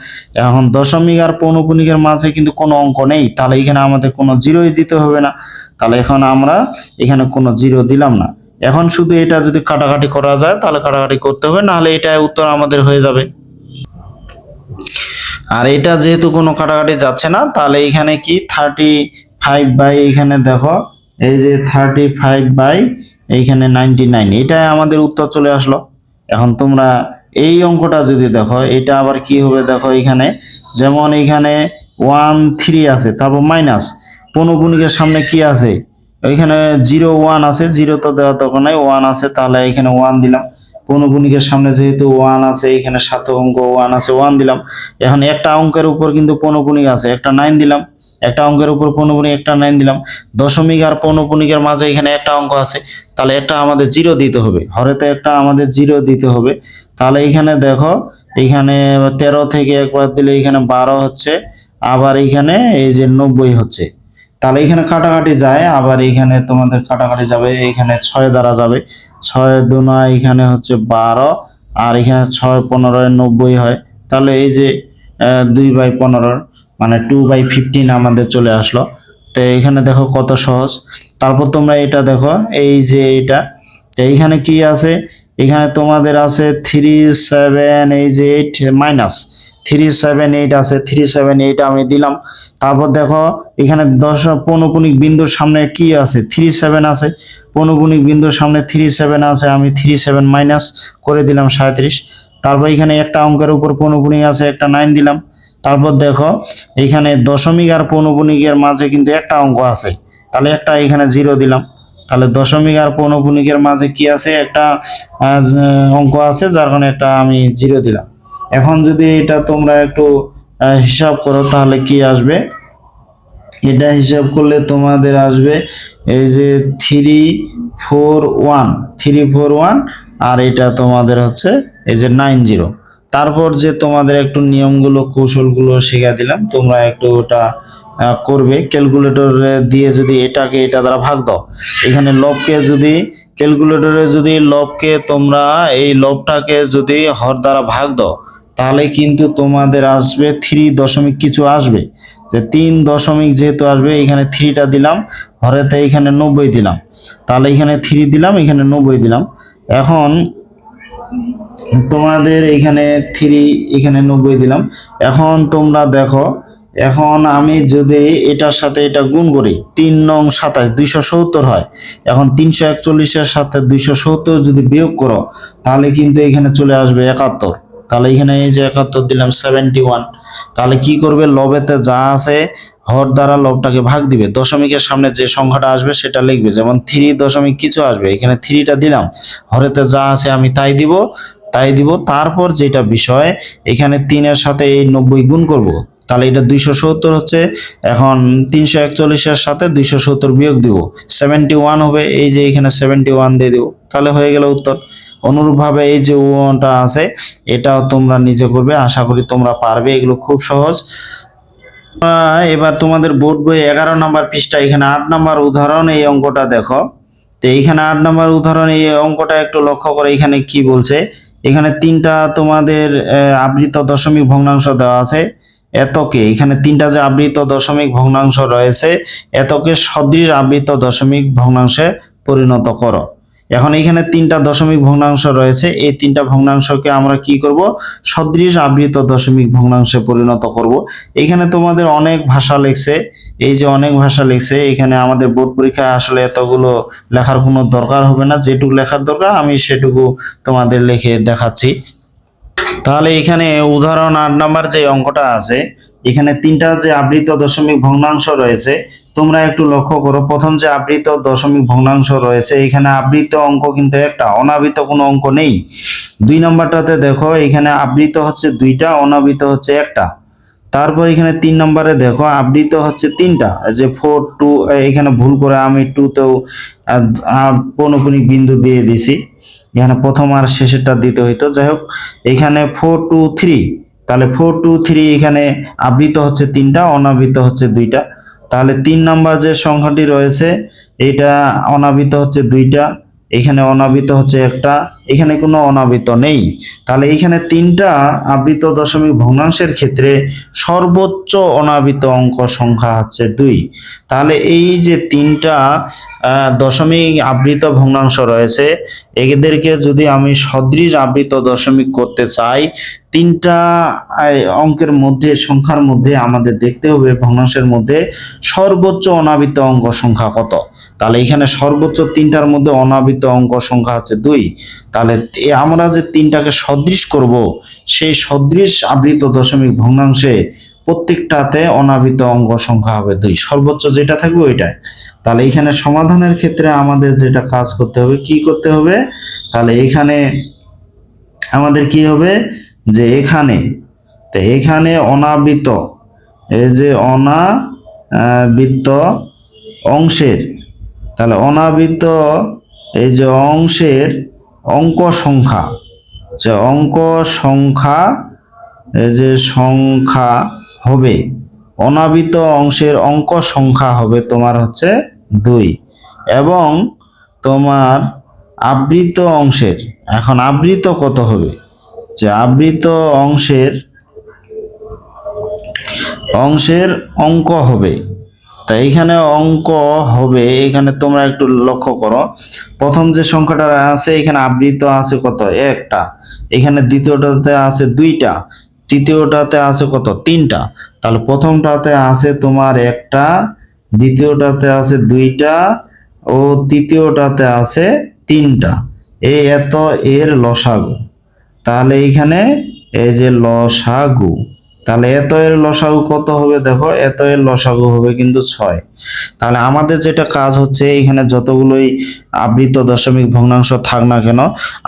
এখন দশমিক আর পৌনঃপুনিকের মাঝে কিন্তু কোনো অঙ্ক নেই, তাহলে এখানে আমাদের কোনো 0ই দিতে হবে না, তাহলে এখন আমরা এখানে কোনো 0 দিলাম না। এখন শুধু এটা যদি কাটাকাটি করা যায় তাহলে কাটাকাটি করতে হবে, নাহলে এটা উত্তর আমাদের হয়ে যাবে। আর এটা যেহেতু কোনো কাটাকাটি যাচ্ছে না, তাহলে এখানে কি 35 বাই এখানে দেখো, এই যে 35 বাই এইখানে 99, এটাই আমাদের উত্তর চলে আসলো। এখন তোমরা এই অঙ্কটা যদি দেখো, এটা আবার কি হবে দেখো, এখানে যেমন এখানে 13 আছে, তারপর মাইনাস পৌনঃপুনিকের সামনে কি আছে, এখানে 01 আছে, 0 তো দেওয়া তখন নাই, 1 আছে, তাহলে এখানে 1 দিলাম। পৌনঃপুনিকের সামনে যেহেতু 1 আছে, এখানে সার্থক অঙ্ক 1 আছে, 1 দিলাম। এখন একটা অঙ্কের উপর কিন্তু পৌনঃপুনিক আছে, একটা 9 দিলাম। একটা অঙ্কের উপর পৌনঃপুনিক, একটা 9 দিলাম। দশমিক আর পৌনঃপুনিকের মাঝে এখানে একটা অঙ্ক আছে, তাহলে একটা আমাদের 0 দিতে হবে, হরেতে একটা আমাদের 0 দিতে হবে। তাহলে এখানে দেখো, এখানে 13 থেকে একবার দিলে এখানে 12 হচ্ছে, আবার এখানে এই যে 90 হচ্ছে। তাহলে এখানে কাটাকাটি যায়, আবার এখানে তোমাদের কাটাকাটি যাবে, এখানে 6 দ্বারা যাবে, 6 দুনা এখানে হচ্ছে 12, আর এখানে 6 15 90 হয়। তাহলে এই যে 2/15 মানে 2/15 আমাদের চলে আসলো। তো এখানে দেখো কত সহজ। তারপর তোমরা এটা দেখো, এই যে এটা, তো এইখানে কি আছে, এখানে তোমাদের আছে 378, এই যে 8 মাইনাস 378 আছে, 378 আমি দিলাম। তারপর দেখো এখানে পৌনঃপুনিক বিন্দুর সামনে কি আছে, 37 আছে, পৌনঃপুনিক বিন্দুর সামনে 37 আছে, আমি 37 মাইনাস করে দিলাম 37। তারপর এখানে একটা অঙ্কের উপর পৌনঃপুনিক আছে, একটা 9 দিলাম। তারপর দেখো এখানে দশমিক আর পৌনঃপুনিকের মাঝে কিন্তু একটা অঙ্ক আছে, তাহলে একটা এখানে 0 দিলাম। তাহলে দশমিক আর পৌনঃপুনিকের মাঝে কি আছে, একটা অঙ্ক আছে, যার কারণে একটা আমি 0 দিলাম। এখন যদি এটা তোমরা একটু হিসাব করো তাহলে কি আসবে, এটা হিসাব করলে তোমাদের আসবে এই যে 341, আর এটা তোমাদের হচ্ছে এই যে 90। তারপর যে তোমাদের একটু নিয়মগুলো কৌশলগুলো শিখিয়ে দিলাম, তোমরা একটু ওটা করবে। ক্যালকুলেটর দিয়ে যদি এটাকে এটা দ্বারা ভাগ দাও, এখানে লবকে যদি ক্যালকুলেটরে যদি লবকে তোমরা এই লবটাকে যদি হর দ্বারা ভাগ দাও, তাহলে কিন্তু তোমাদের আসবে 3 দশমিক কিছু আসবে। যে 3 দশমিক যেহেতু আসবে, এখানে 3টা দিলাম, হরেতে এখানে 90 দিলাম, তাহলে এখানে 3 দিলাম, এখানে 90 দিলাম। এখন তোমাদের এখানে 3 এখানে 90 দিলাম। এখন তোমরা দেখো, এখন আমি যদি এটার সাথে এটা গুণ করি, 3 নং 27 270 হয়। এখন 341-এর সাথে 270 যদি বিয়োগ করো, তাহলে কিন্তু এখানে চলে আসবে 71। তাহলে এখানে এই যে 71 দিলাম, 71। তাহলে কি করবে, লবেতে যা আছে হর দ্বারা লবটাকে ভাগ দিবে, দশমিকের সামনে যে সংখ্যাটা আসবে সেটা লিখবে। যেমন 3 দশমিক কিছু আসবে, এখানে 3টা দিলাম, হরেতে যা আছে আমি তাই দিব। তারপর যেটা বিষয়, এখানে 3-এর সাথে এই 90 গুণ করব, তাহলে এটা 270 হচ্ছে। এখন 341-এর সাথে 270 বিয়োগ দিব, 71 হবে। এই যে এখানে 71 দিয়ে দিব, তাহলে হয়ে গেল উত্তর। অনুরূপভাবে এই যে ওটা আছে, এটাও তোমরা নিজে করবে, আশা করি তোমরা পারবে, এগুলো খুব সহজ। এবার তোমাদের বোর্ড বই 11 নম্বর পৃষ্ঠা, এখানে 8 নম্বর উদাহরণ এই অঙ্কটা দেখো। তো এইখানে 8 নম্বর উদাহরণ এই অঙ্কটা একটু লক্ষ্য করে, এখানে কি বলছে, এখানে 3টা তোমাদের আবৃত দশমিক ভগ্নাংশ দেওয়া আছে। এতকে এখানে 3টা যে আবৃত দশমিক ভগ্নাংশ রয়েছে, এতকে সদৃশ আবৃত দশমিক ভগ্নাংশে পরিণত করো। এখন এখানে 3টা দশমিক ভগ্নাংশ রয়েছে, এই 3টা ভগ্নাংশকে আমরা কি করব, সদৃশ আবৃত দশমিক ভগ্নাংশে পরিণত করব। এখানে তোমাদের অনেক ভাষা লিখছে, এই যে অনেক ভাষা লিখছে, এখানে আমাদের বোর্ড পরীক্ষায় আসলে এতগুলো লেখার কোনো দরকার হবে না, যেটুকু লেখার দরকার আমি সেটুকু তোমাদের লিখে দেখাচ্ছি। তাহলে এখানে উদাহরণ 8 নাম্বার যে অঙ্কটা আছে, এখানে 3টা যে আবৃত দশমিক ভগ্নাংশ রয়েছে, তোমরা একটু লক্ষ্য করো। প্রথম যে আবৃত দশমিক ভগ্নাংশ রয়েছে, এখানে আবৃত অঙ্ক কিন্তু একটা, অনাবৃত কোনো অঙ্ক নেই। 2 নাম্বারটাতে দেখো, এখানে আবৃত হচ্ছে 2টা, অনাবৃত হচ্ছে একটা। তারপর এখানে 3 নম্বরে দেখো, আবৃত হচ্ছে 3টা, যে 4 2, এখানে ভুল করে আমি 2তেও পৌনঃপুনিক বিন্দু দিয়ে দিছি, এখানে প্রথম আর শেষেরটা দিতে হইতো। যাই হোক, এখানে 4 2 3, তাহলে 4 2 3 এখানে আবৃত হচ্ছে 3টা, অনাবৃত হচ্ছে 2টা। তাহলে 3 নাম্বার যে সংখ্যাটি রয়েছে, এটা অনাবৃত হচ্ছে 2টা, এখানে অনাবৃত হচ্ছে একটা, এখানে কোনো অনাবৃত নেই। তাহলে এখানে 3টা আবৃত দশমিক ভগ্নাংশের ক্ষেত্রে সর্বোচ্চ অনাবৃত অঙ্ক সংখ্যা হচ্ছে 2। তাহলে এই যে 3টা দশমিক আবৃত ভগ্নাংশ রয়েছে, এদেরকে যদি আমি সদৃশ আবৃত দশমিক করতে চাই, 3টা অঙ্কের মধ্যে, সংখ্যার মধ্যে আমাদের দেখতে হবে ভগ্নাংশের মধ্যে সর্বোচ্চ অনাবৃত অঙ্ক সংখ্যা কত। তাহলে এখানে সর্বোচ্চ 3টার মধ্যে অনাবৃত অঙ্ক সংখ্যা হচ্ছে 2। তাহলে আমরা যে 3টাকে সদৃশ করব, সেই সদৃশ আবৃত দশমিক ভগ্নাংশে প্রত্যেকটাতে অনাবৃত অঙ্ক সংখ্যা হবে 2, সর্বোচ্চ যেটা থাকবে ওইটাই। তাহলে এখানে সমাধানের ক্ষেত্রে আমাদের যেটা কাজ করতে হবে, কি করতে হবে, তাহলে এখানে আমাদের কি হবে, যে এখানে অনাবৃত, এই যে অনাবৃত অংশের, তাহলে অনাবৃত এই যে অংশের অঙ্ক সংখ্যা, যে অঙ্ক সংখ্যা, এই যে সংখ্যা হবে, অনাবৃত অংশের অঙ্ক সংখ্যা হবে তোমার হচ্ছে 2। এবং তোমার আবৃত অংশের, এখন আবৃত কত হবে, যে আবৃত অংশের অঙ্ক হবে। তা এখানে অঙ্ক হবে, এখানে তোমরা একটু লক্ষ্য করো, প্রথম যে সংখ্যাটা আছে এখানে আবৃত আছে কত, একটা, এখানে দ্বিতীয়টাতে আছে 2টা, তৃতীয়টাতে আছে কত, 3টা। তাহলে প্রথমটাতে আছে তোমার একটা, দ্বিতীয়টাতে আছে 2টা, ও তৃতীয়টাতে আছে 3টা। এই এত এর লসাগু। তাহলে এখানে এই যে লসাগু, তাহলে এত এর লসাগু কত হবে দেখো, এত এর লসাগু হবে কিন্তু 6। তাহলে আমাদের যেটা কাজ হচ্ছে এখানে যতগুলোই আবৃত দশমিক ভগ্নাংশ থাক না কেন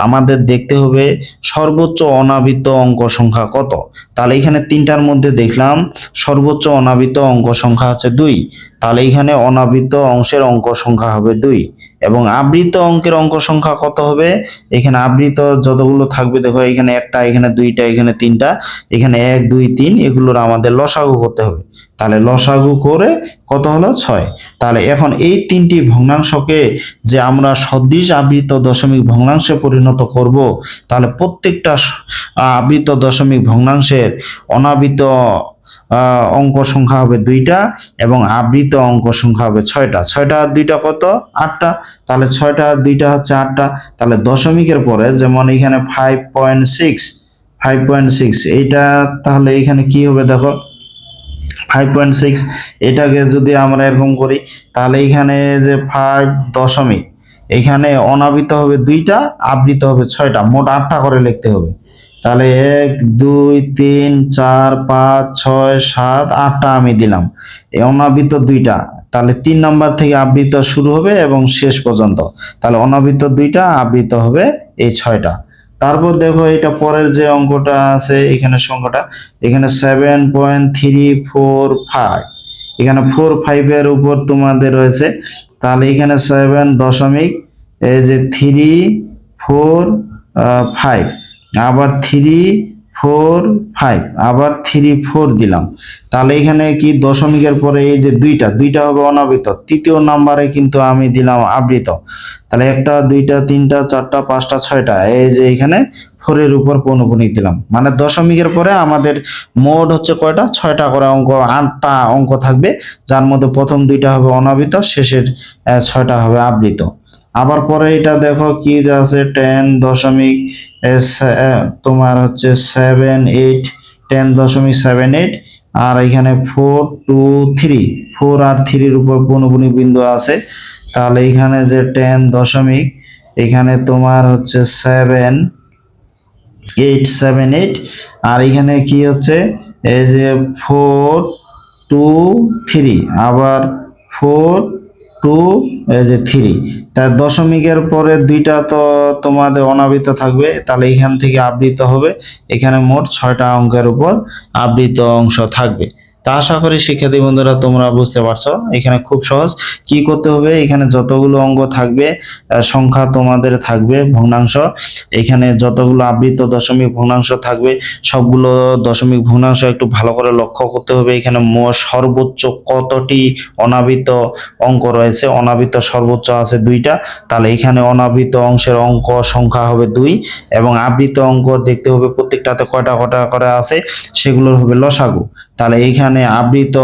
আমাদের দেখতে হবে সর্বোচ্চ অনাবৃত অঙ্ক সংখ্যা কত। তাহলে এখানে তিনটার মধ্যে দেখলাম সর্বোচ্চ অনাবৃত অঙ্ক সংখ্যা হচ্ছে 2। তাহলে এখানে অনাবৃত অংশের অঙ্ক সংখ্যা হবে 2 এবং আবৃত অঙ্কের অঙ্ক সংখ্যা কত হবে, এখানে আবৃত যতগুলো থাকবে দেখো এখানে একটা, এখানে দুইটা, এখানে তিনটা, এখানে 1 2 3 এগুলোর আমাদের লসাগু করতে হবে। তাহলে লসাগু করে কত হলো 6। তাহলে এখন এই তিনটি ভগ্নাংশকে যে আমরা সদৃশ আবৃত দশমিক ভগ্নাংশে পরিণত করব, তাহলে প্রত্যেকটা আবৃত দশমিক ভগ্নাংশের অনাবৃত অঙ্ক সংখ্যা হবে 2টা এবং আবৃত অঙ্ক সংখ্যা হবে 6টা। 6টা আর 2টা কত, 8টা। তাহলে 6টা আর 2টা হচ্ছে 8টা। তাহলে দশমিকের পরে যেমন এখানে 5.6 এইটা, তাহলে এখানে কি হবে দেখো 5.6 এটাকে যদি আমরা এরকম করি তাহলে এখানে যে 5 দশমিক, এখানে অনাবৃত হবে 2টা, আবৃত হবে 6টা, মোট 8টা করে লিখতে হবে। তাহলে 1 2 3 4 5 6 7 8টা আমি দিলাম, এই অনাবৃত 2টা। তাহলে 3 নাম্বার থেকে আবৃত শুরু হবে এবং শেষ পর্যন্ত। তাহলে অনাবৃত 2টা, আবৃত হবে এই 6টা। তারপর দেখো এটা পরের যে অঙ্কটা আছে এখানে সংখ্যাটা, এখানে 7.345, এখানে 4 5 এর উপর তোমাদের রয়েছে। তাহলে এখানে 7 দশমিক এই যে 3 4 5, আবার 3 4 5, আবার 3 4 দিলাম। তাহলে এখানে কি দশমিকের পরে এই যে দুইটা হবে অনাবৃত, তৃতীয় নাম্বারে কিন্তু আমি দিলাম আবৃত। তাহলে 1টা 2টা 3টা 4টা 5টা 6টা, এই যে এখানে 4 এর উপর পৌনঃপুনিক দিলাম। মানে দশমিকের পরে আমাদের মোট হচ্ছে কয়টা, 6টা করে অঙ্ক, 8টা অঙ্ক থাকবে, যার মধ্যে প্রথম 2টা হবে অনাবৃত, শেষের 6টা হবে আবৃত। আবার পরে এটা দেখো কি আছে 10 দশমিক তোমার হচ্ছে 10.78, আর এখানে 4 2 3, 4 আর 3 এর উপর পৌনঃপুনিক বিন্দু আছে। তাহলে এখানে যে 10 দশমিক, এখানে তোমার হচ্ছে 7.878, আর এখানে কি হচ্ছে এই যে 4 2 3, আবার 4 2 এই যে 3। তার দশমিকের পরে 2টা তো তোমাদের অনাবৃত থাকবে, তাহলে এখান থেকে আবৃত হবে। এখানে মোট 6টা অঙ্কের উপর আবৃত অংশ থাকবে। তা আশা করি শিক্ষার্থী বন্ধুরা তোমরা বুঝতে পারছো। এখানে খুব সহজ, কি করতে হবে, এখানে যতগুলো অঙ্ক থাকবে সংখ্যা তোমাদের থাকবে ভগ্নাংশ, এখানে যতগুলো আবৃত দশমিক ভগ্নাংশ থাকবে সবগুলো দশমিক ভগ্নাংশ একটু ভালো করে লক্ষ্য করতে হবে। এখানে সর্বোচ্চ কতটি অনাবৃত অঙ্ক রয়েছে, অনাবৃত সর্বোচ্চ আছে 2টা। তাহলে এখানে অনাবৃত অংশের অঙ্ক সংখ্যা হবে 2 এবং আবৃত অঙ্ক দেখতে হবে প্রত্যেকটাতে কয়টা কয়টা করে আছে, সেগুলোর হবে লসাগু। তাহলে এইখানে আবৃত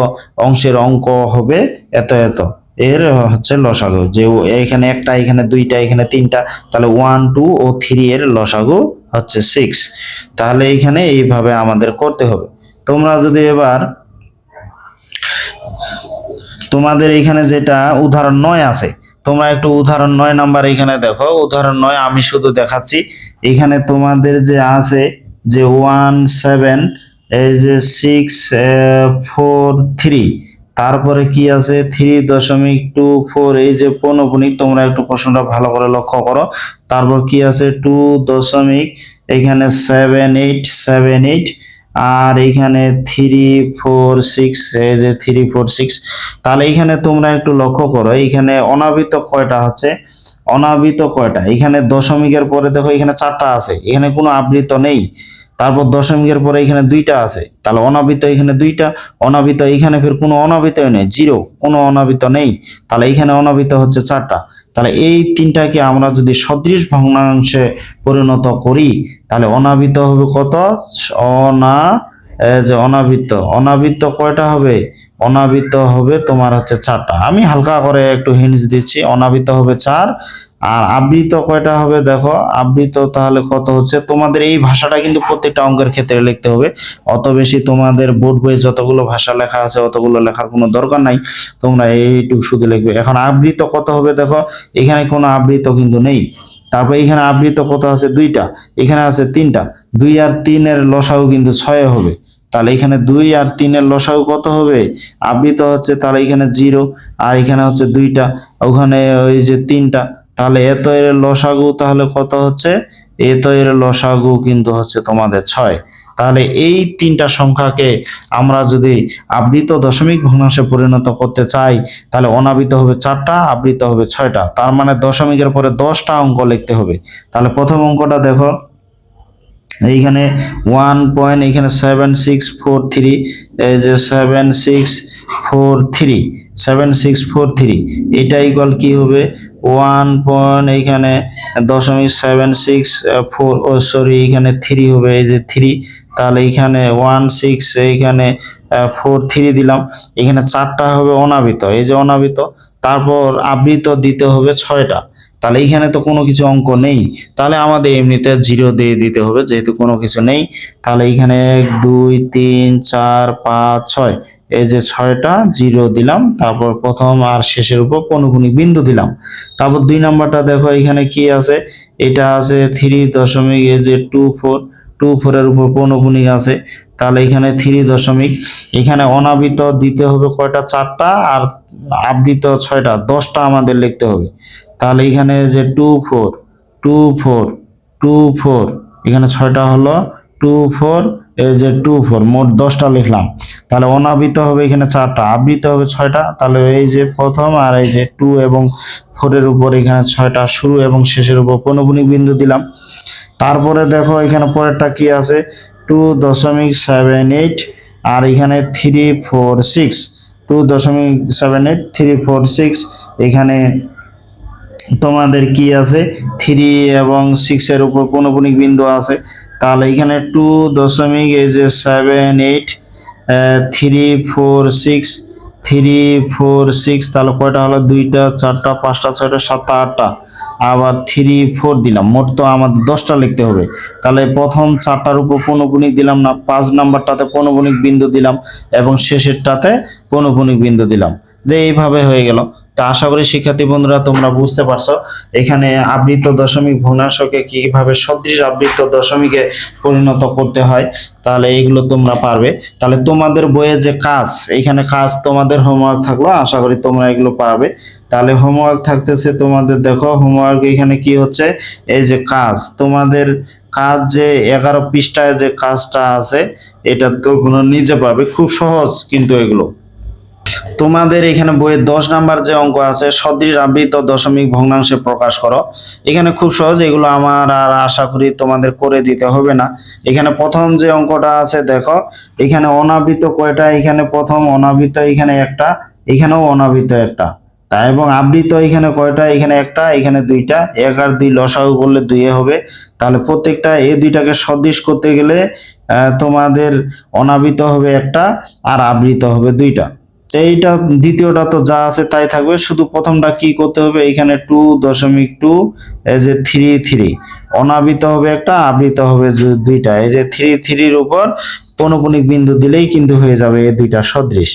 অংশের অঙ্ক হবে এত এত, এর হচ্ছে লসাগু, যে এখানে 1টা, এখানে 2টা, এখানে 3টা, তাহলে 1 2 ও 3 এর লসাগু হচ্ছে 6। তাহলে এইখানে এইভাবে আমাদের করতে হবে। তোমরা যদি এবার তোমাদের এখানে যেটা উদাহরণ 9 আছে, তোমরা একটু উদাহরণ 9 নাম্বার এখানে দেখো। উদাহরণ 9 আমি শুধু দেখাচ্ছি। এখানে তোমাদের যে আছে যে 1 7 এই যে 6 4 3, তারপরে কি আছে 3.24, এই যে পৌনঃপুনিক, তোমরা একটু প্রশ্নটা ভালো করে লক্ষ্য করো। তারপর কি আছে 2 দশমিক এখানে 7878, আর এখানে 3 4 6, এই যে 3 4 6। তাহলে এখানে তোমরা একটু লক্ষ্য করো, এখানে অনাবৃত কয়টা হচ্ছে, অনাবৃত কয়টা, এখানে দশমিকের পরে দেখো এখানে 4টা আছে, এখানে কোনো আবৃত নেই। তারপর দশমিকের পরে এখানে 2টা আছে, তাহলে অনাবৃত এখানে 2টা, অনাবৃত এখানে ফের কোনো অনাবৃতই নেই, জিরো, কোনো অনাবৃত নেই। তাহলে এখানে অনাবৃত হচ্ছে 4টা। তাহলে এই তিনটাকে আমরা যদি সদৃশ ভগ্নাংশে পরিণত করি তাহলে অনাবৃত হবে কত, যে অনাবৃত, অনাবৃত কয়টা হবে, অনাবৃত হবে তোমার হচ্ছে 4টা। আমি হালকা করে একটু হিন্টস দিচ্ছি, অনাবৃত হবে 4, আর আবৃত কয়টা হবে দেখো, আবৃত তাহলে কত হচ্ছে, তোমাদের এই ভাষাটা কিন্তু প্রত্যেকটা অঙ্কের ক্ষেত্রে লিখতে হবে। অত বেশি তোমাদের বোর্ড বইয়ে যতগুলো ভাষা লেখা আছে অতগুলো লেখার কোনো দরকার নাই, তোমরা এইটুকু শুধু লিখবে। এখন আবৃত কত হবে দেখো, এখানে কোনো আবৃত কিন্তু নেই। তারপর এখানে আবৃত কত আছে 2টা, এখানে আছে 3টা, 2 আর 3 এর লসাগু কিন্তু 6 হবে। তাহলে এখানে 2 আর 3 এর লসাগু কত হবে? আবৃত হচ্ছে, তাহলে এখানে 0 আর এখানে হচ্ছে 2টা, ওখানে ওই যে 3টা, তাহলে এত এর লসাগু তাহলে কত হচ্ছে? এত এর লসাগু কিন্তু হচ্ছে তোমাদের 6। তাহলে এই 3টা সংখ্যাকে আমরা যদি আবৃত দশমিক ভগ্নাংশে পরিণত করতে চাই, তাহলে অনাবৃত হবে 4টা, আবৃত হবে 6টা। তার মানে দশমিকের পরে 10টা অঙ্ক লিখতে হবে। তাহলে প্রথম অঙ্কটা দেখো, এইখানে 1.7643, এই যে 7643 এটা ইকুয়াল কি হবে? 1. এইখানে 0.764, ও সরি এখানে 3 হবে, এই যে 3, তাহলে এখানে 16, এইখানে 43 দিলাম। এখানে 4টা হবে অনাবৃত, এই যে অনাবৃত, তারপর আবৃত দিতে হবে 6টা। তাহলে এখানে তো কোনো কিছু অঙ্ক নেই, তাহলে আমাদের এমনিতে 0 দিয়ে দিতে হবে যেহেতু কোনো কিছু নেই। তাহলে এখানে 1 2 3 4 5 6, এই যে 6টা 0 দিলাম, তারপর প্রথম আর শেষের উপর পৌনঃপুনিক বিন্দু দিলাম। তারপর 2 নাম্বারটা দেখো, এখানে কি আছে? এটা আছে 3.24 এর উপর পৌনঃপুনিক আছে, তাহলে এখানে 3 এখানে অনাবৃত দিতে হবে কয়টা? 4টা, আর আবৃত 6টা, 10টা আমাদের লিখতে হবে। তাহলে এখানে যে 24 এখানে 6টা হলো 24, এই যে 24 মোট 10টা লিখলাম। তাহলে অনাবৃত হবে এখানে 4টা, আবৃত হবে 6টা। তাহলে এই যে প্রথম আর এই যে 2 এবং 4 এর উপর এখানে 6টা শুরু এবং শেষের উপর পৌনঃপুনিক বিন্দু দিলাম। তারপরে দেখো এখানে পরেরটা কি আছে? 2.78, আর এখানে 346, 2.78 346, এখানে তোমাদের কি আছে? 3 এবং 6 এর উপর পৌনঃপুনিক বিন্দু আছে। তাহলে এখানে 2.78 346, তাহলে কয়টা হলো? 2টা 4টা 5টা 6টা 7টা 8টা, আবার 3 4 দিলাম, মোট তো আমাদের 10টা লিখতে হবে। তাহলে প্রথম 4টার উপর পৌনঃপুনিক দিলাম না, 5 নাম্বারটাতে পৌনঃপুনিক বিন্দু দিলাম এবং শেষেরটাতে পৌনঃপুনিক বিন্দু দিলাম, যে এইভাবে হয়ে গেল। তা আশা করি শিক্ষার্থী বন্ধুরা তোমরা বুঝতে পারছো এখানে আবৃত দশমিক ভগ্নাংশকে কিভাবে সদৃশ আবৃত দশমিকে পরিণত করতে হয়, তাহলে এইগুলো তোমরা পারবে। তাহলে তোমাদের বইয়ে যে কাজ, এইখানে কাজ তোমাদের হোমওয়ার্ক থাকলো, আশা করি তোমরা এগুলো পারবে। তাহলে হোমওয়ার্ক থাকতেছে তোমাদের, দেখো হোমওয়ার্ক এখানে কি হচ্ছে? এই যে কাজ, তোমাদের কাজ যে 11 পৃষ্ঠায় যে কাজটা আছে, এটা তোমরা নিজে পাবে, খুব সহজ কিন্তু এগুলো। তোমাদের এখানে বইয়ে 10 নাম্বার যে অঙ্ক আছে, সদৃশ আবৃত দশমিক ভগ্নাংশে প্রকাশ করো, এখানে খুব সহজ, এগুলো আমার আর আশা করি তোমাদের করে দিতে হবে না। এখানে প্রথম যে অঙ্কটা আছে দেখো, এখানে অনাবৃত কয়টা? এখানে প্রথম অনাবৃত এখানে একটা, এখানেও অনাবৃত একটা, তাই এবং আবৃত এখানে কয়টা? এখানে একটা, এখানে 2টা, 1 আর 2 লসাগু করলে 2 হবে। তাহলে প্রত্যেকটা এই 2টাকে সদৃশ করতে গেলে তোমাদের অনাবৃত হবে একটা আর আবৃত হবে 2টা। এইটা দ্বিতীয়টা তো যা আছে তাই থাকবে, শুধু প্রথমটা কি করতে হবে? এখানে 2.2, এই যে 3 অনাবৃত হবে একটা, আবৃত হবে 2টা, এই যে 3 উপর পৌনঃপুনিক বিন্দু দিলেই কিন্তু হয়ে যাবে এই 2টা সদৃশ।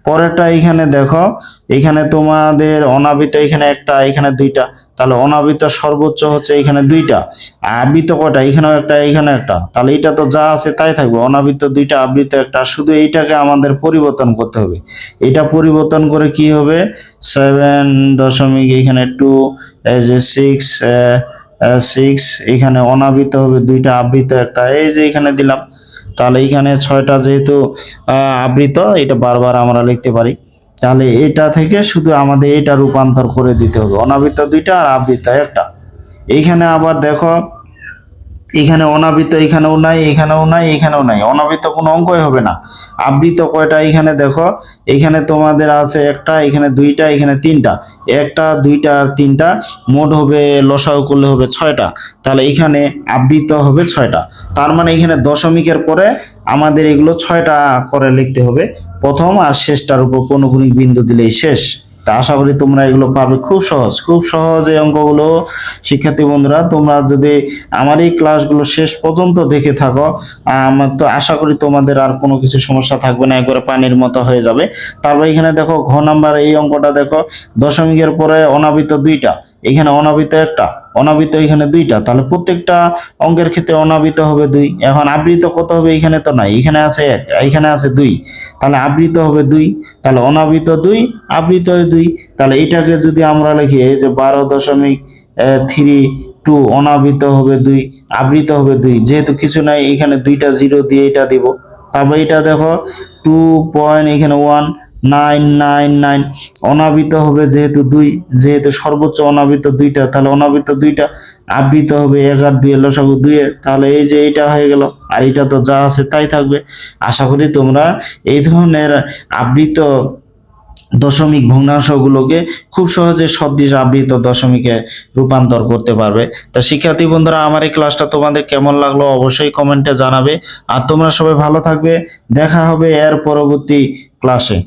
পরেরটা এখানে দেখো, এখানে তোমাদের অনাবৃত এখানে একটা, এখানে 2টা, তাহলে অনাবৃত সর্বোচ্চ হচ্ছে এখানে 2টা, আবৃত কয়টা? এখানেও একটা, এখানে একটা, তাহলে এটা তো যা আছে তাই থাকবে, অনাবৃত 2টা, আবৃত একটা, শুধু এইটাকে আমাদের পরিবর্তন করতে হবে। এটা পরিবর্তন করে কি হবে? 7 এখানে 2, এই যে 6 এখানে অনাবৃত হবে 2টা, আবৃত একটা, এই যে এখানে দিলাম। তাহলে এখানে 6টা যেহেতু আবৃত, এটা বারবার আমরা লিখতে পারি। তাহলে এটা থেকে শুধু আমাদের এটা রূপান্তর করে দিতে হবে, অনাবৃত 2টা আর আবৃত একটা। এইখানে আবার দেখো, এখানে অনাবৃত এখানেও নাই, এখানেও নাই, এখানেও নাই, অনাবৃত কোনো অঙ্কই হবে না। আবৃত কয়টা? এখানে দেখো, এখানে তোমাদের আছে একটা, এখানে 2টা, এখানে 3টা, একটা 2টা আর 3টা, মোট হবে লসাগু করলে হবে 6টা। তাহলে এখানে আবৃত হবে 6টা, তার মানে এখানে দশমিকের পরে আমাদের এগুলো 6টা করে লিখতে হবে, প্রথম আর শেষটার উপর পৌনঃপুনিক বিন্দু দিলেই শেষ। তা আশা করি তোমরা এগুলো পাবে, খুব সহজ এই অঙ্কগুলো। শিক্ষার্থী বন্ধুরা তোমরা যদি আমার এই ক্লাসগুলো শেষ পর্যন্ত দেখে থাকো, আমার তো আশা করি তোমাদের আর কোনো কিছু সমস্যা থাকবে না, একবারে পানির মতো হয়ে যাবে। তারপর এখানে দেখো ঘ নাম্বার এই অঙ্কটা দেখো, দশমিকের পরে অনাবৃত 2টা, এখানে অনাবৃত একটা, অনাবৃত এখানে দুইটা, তাহলে প্রত্যেকটা অঙ্কের ক্ষেত্রে অনাবৃত হবে 2। এখন আবৃত কত হবে? এখানে তো নাই, এখানে আছে 1, এখানে আছে 2, তাহলে আবৃত হবে 2, তাহলে অনাবৃত 2, আবৃত 2। তাহলে এটাকে যদি আমরা লিখি এই যে 12.32 অনাবৃত হবে 2, আবৃত হবে 2, যেহেতু কিছু নাই এখানে দুইটা জিরো দিয়ে এটা দিব। তারপর এটা দেখো 2 এখানে 1999 অনাবৃত হবে যেহেতু 2, যেহেতু সর্বোচ্চ অনাবৃত 2টা, তাহলে অনাবৃত 2টা, আবৃত হবে 1 আর 2 এর লসাগু 2 এর, তাহলে এই যে এটা হয়ে গেল, আর এটা তো যা আছে তাই থাকবে। আশা করি তোমরা এই ধরনের আবৃত দশমিক ভগ্নাংশগুলোকে খুব সহজে সদৃশ আবৃত দশমিকে রূপান্তর করতে পারবে। তা শিক্ষার্থী বন্ধুরা, আমার এই ক্লাসটা তোমাদের কেমন লাগলো অবশ্যই কমেন্টে জানাবে। আর তোমরা সবাই ভালো থাকবে, দেখা হবে এর পরবর্তী ক্লাসে।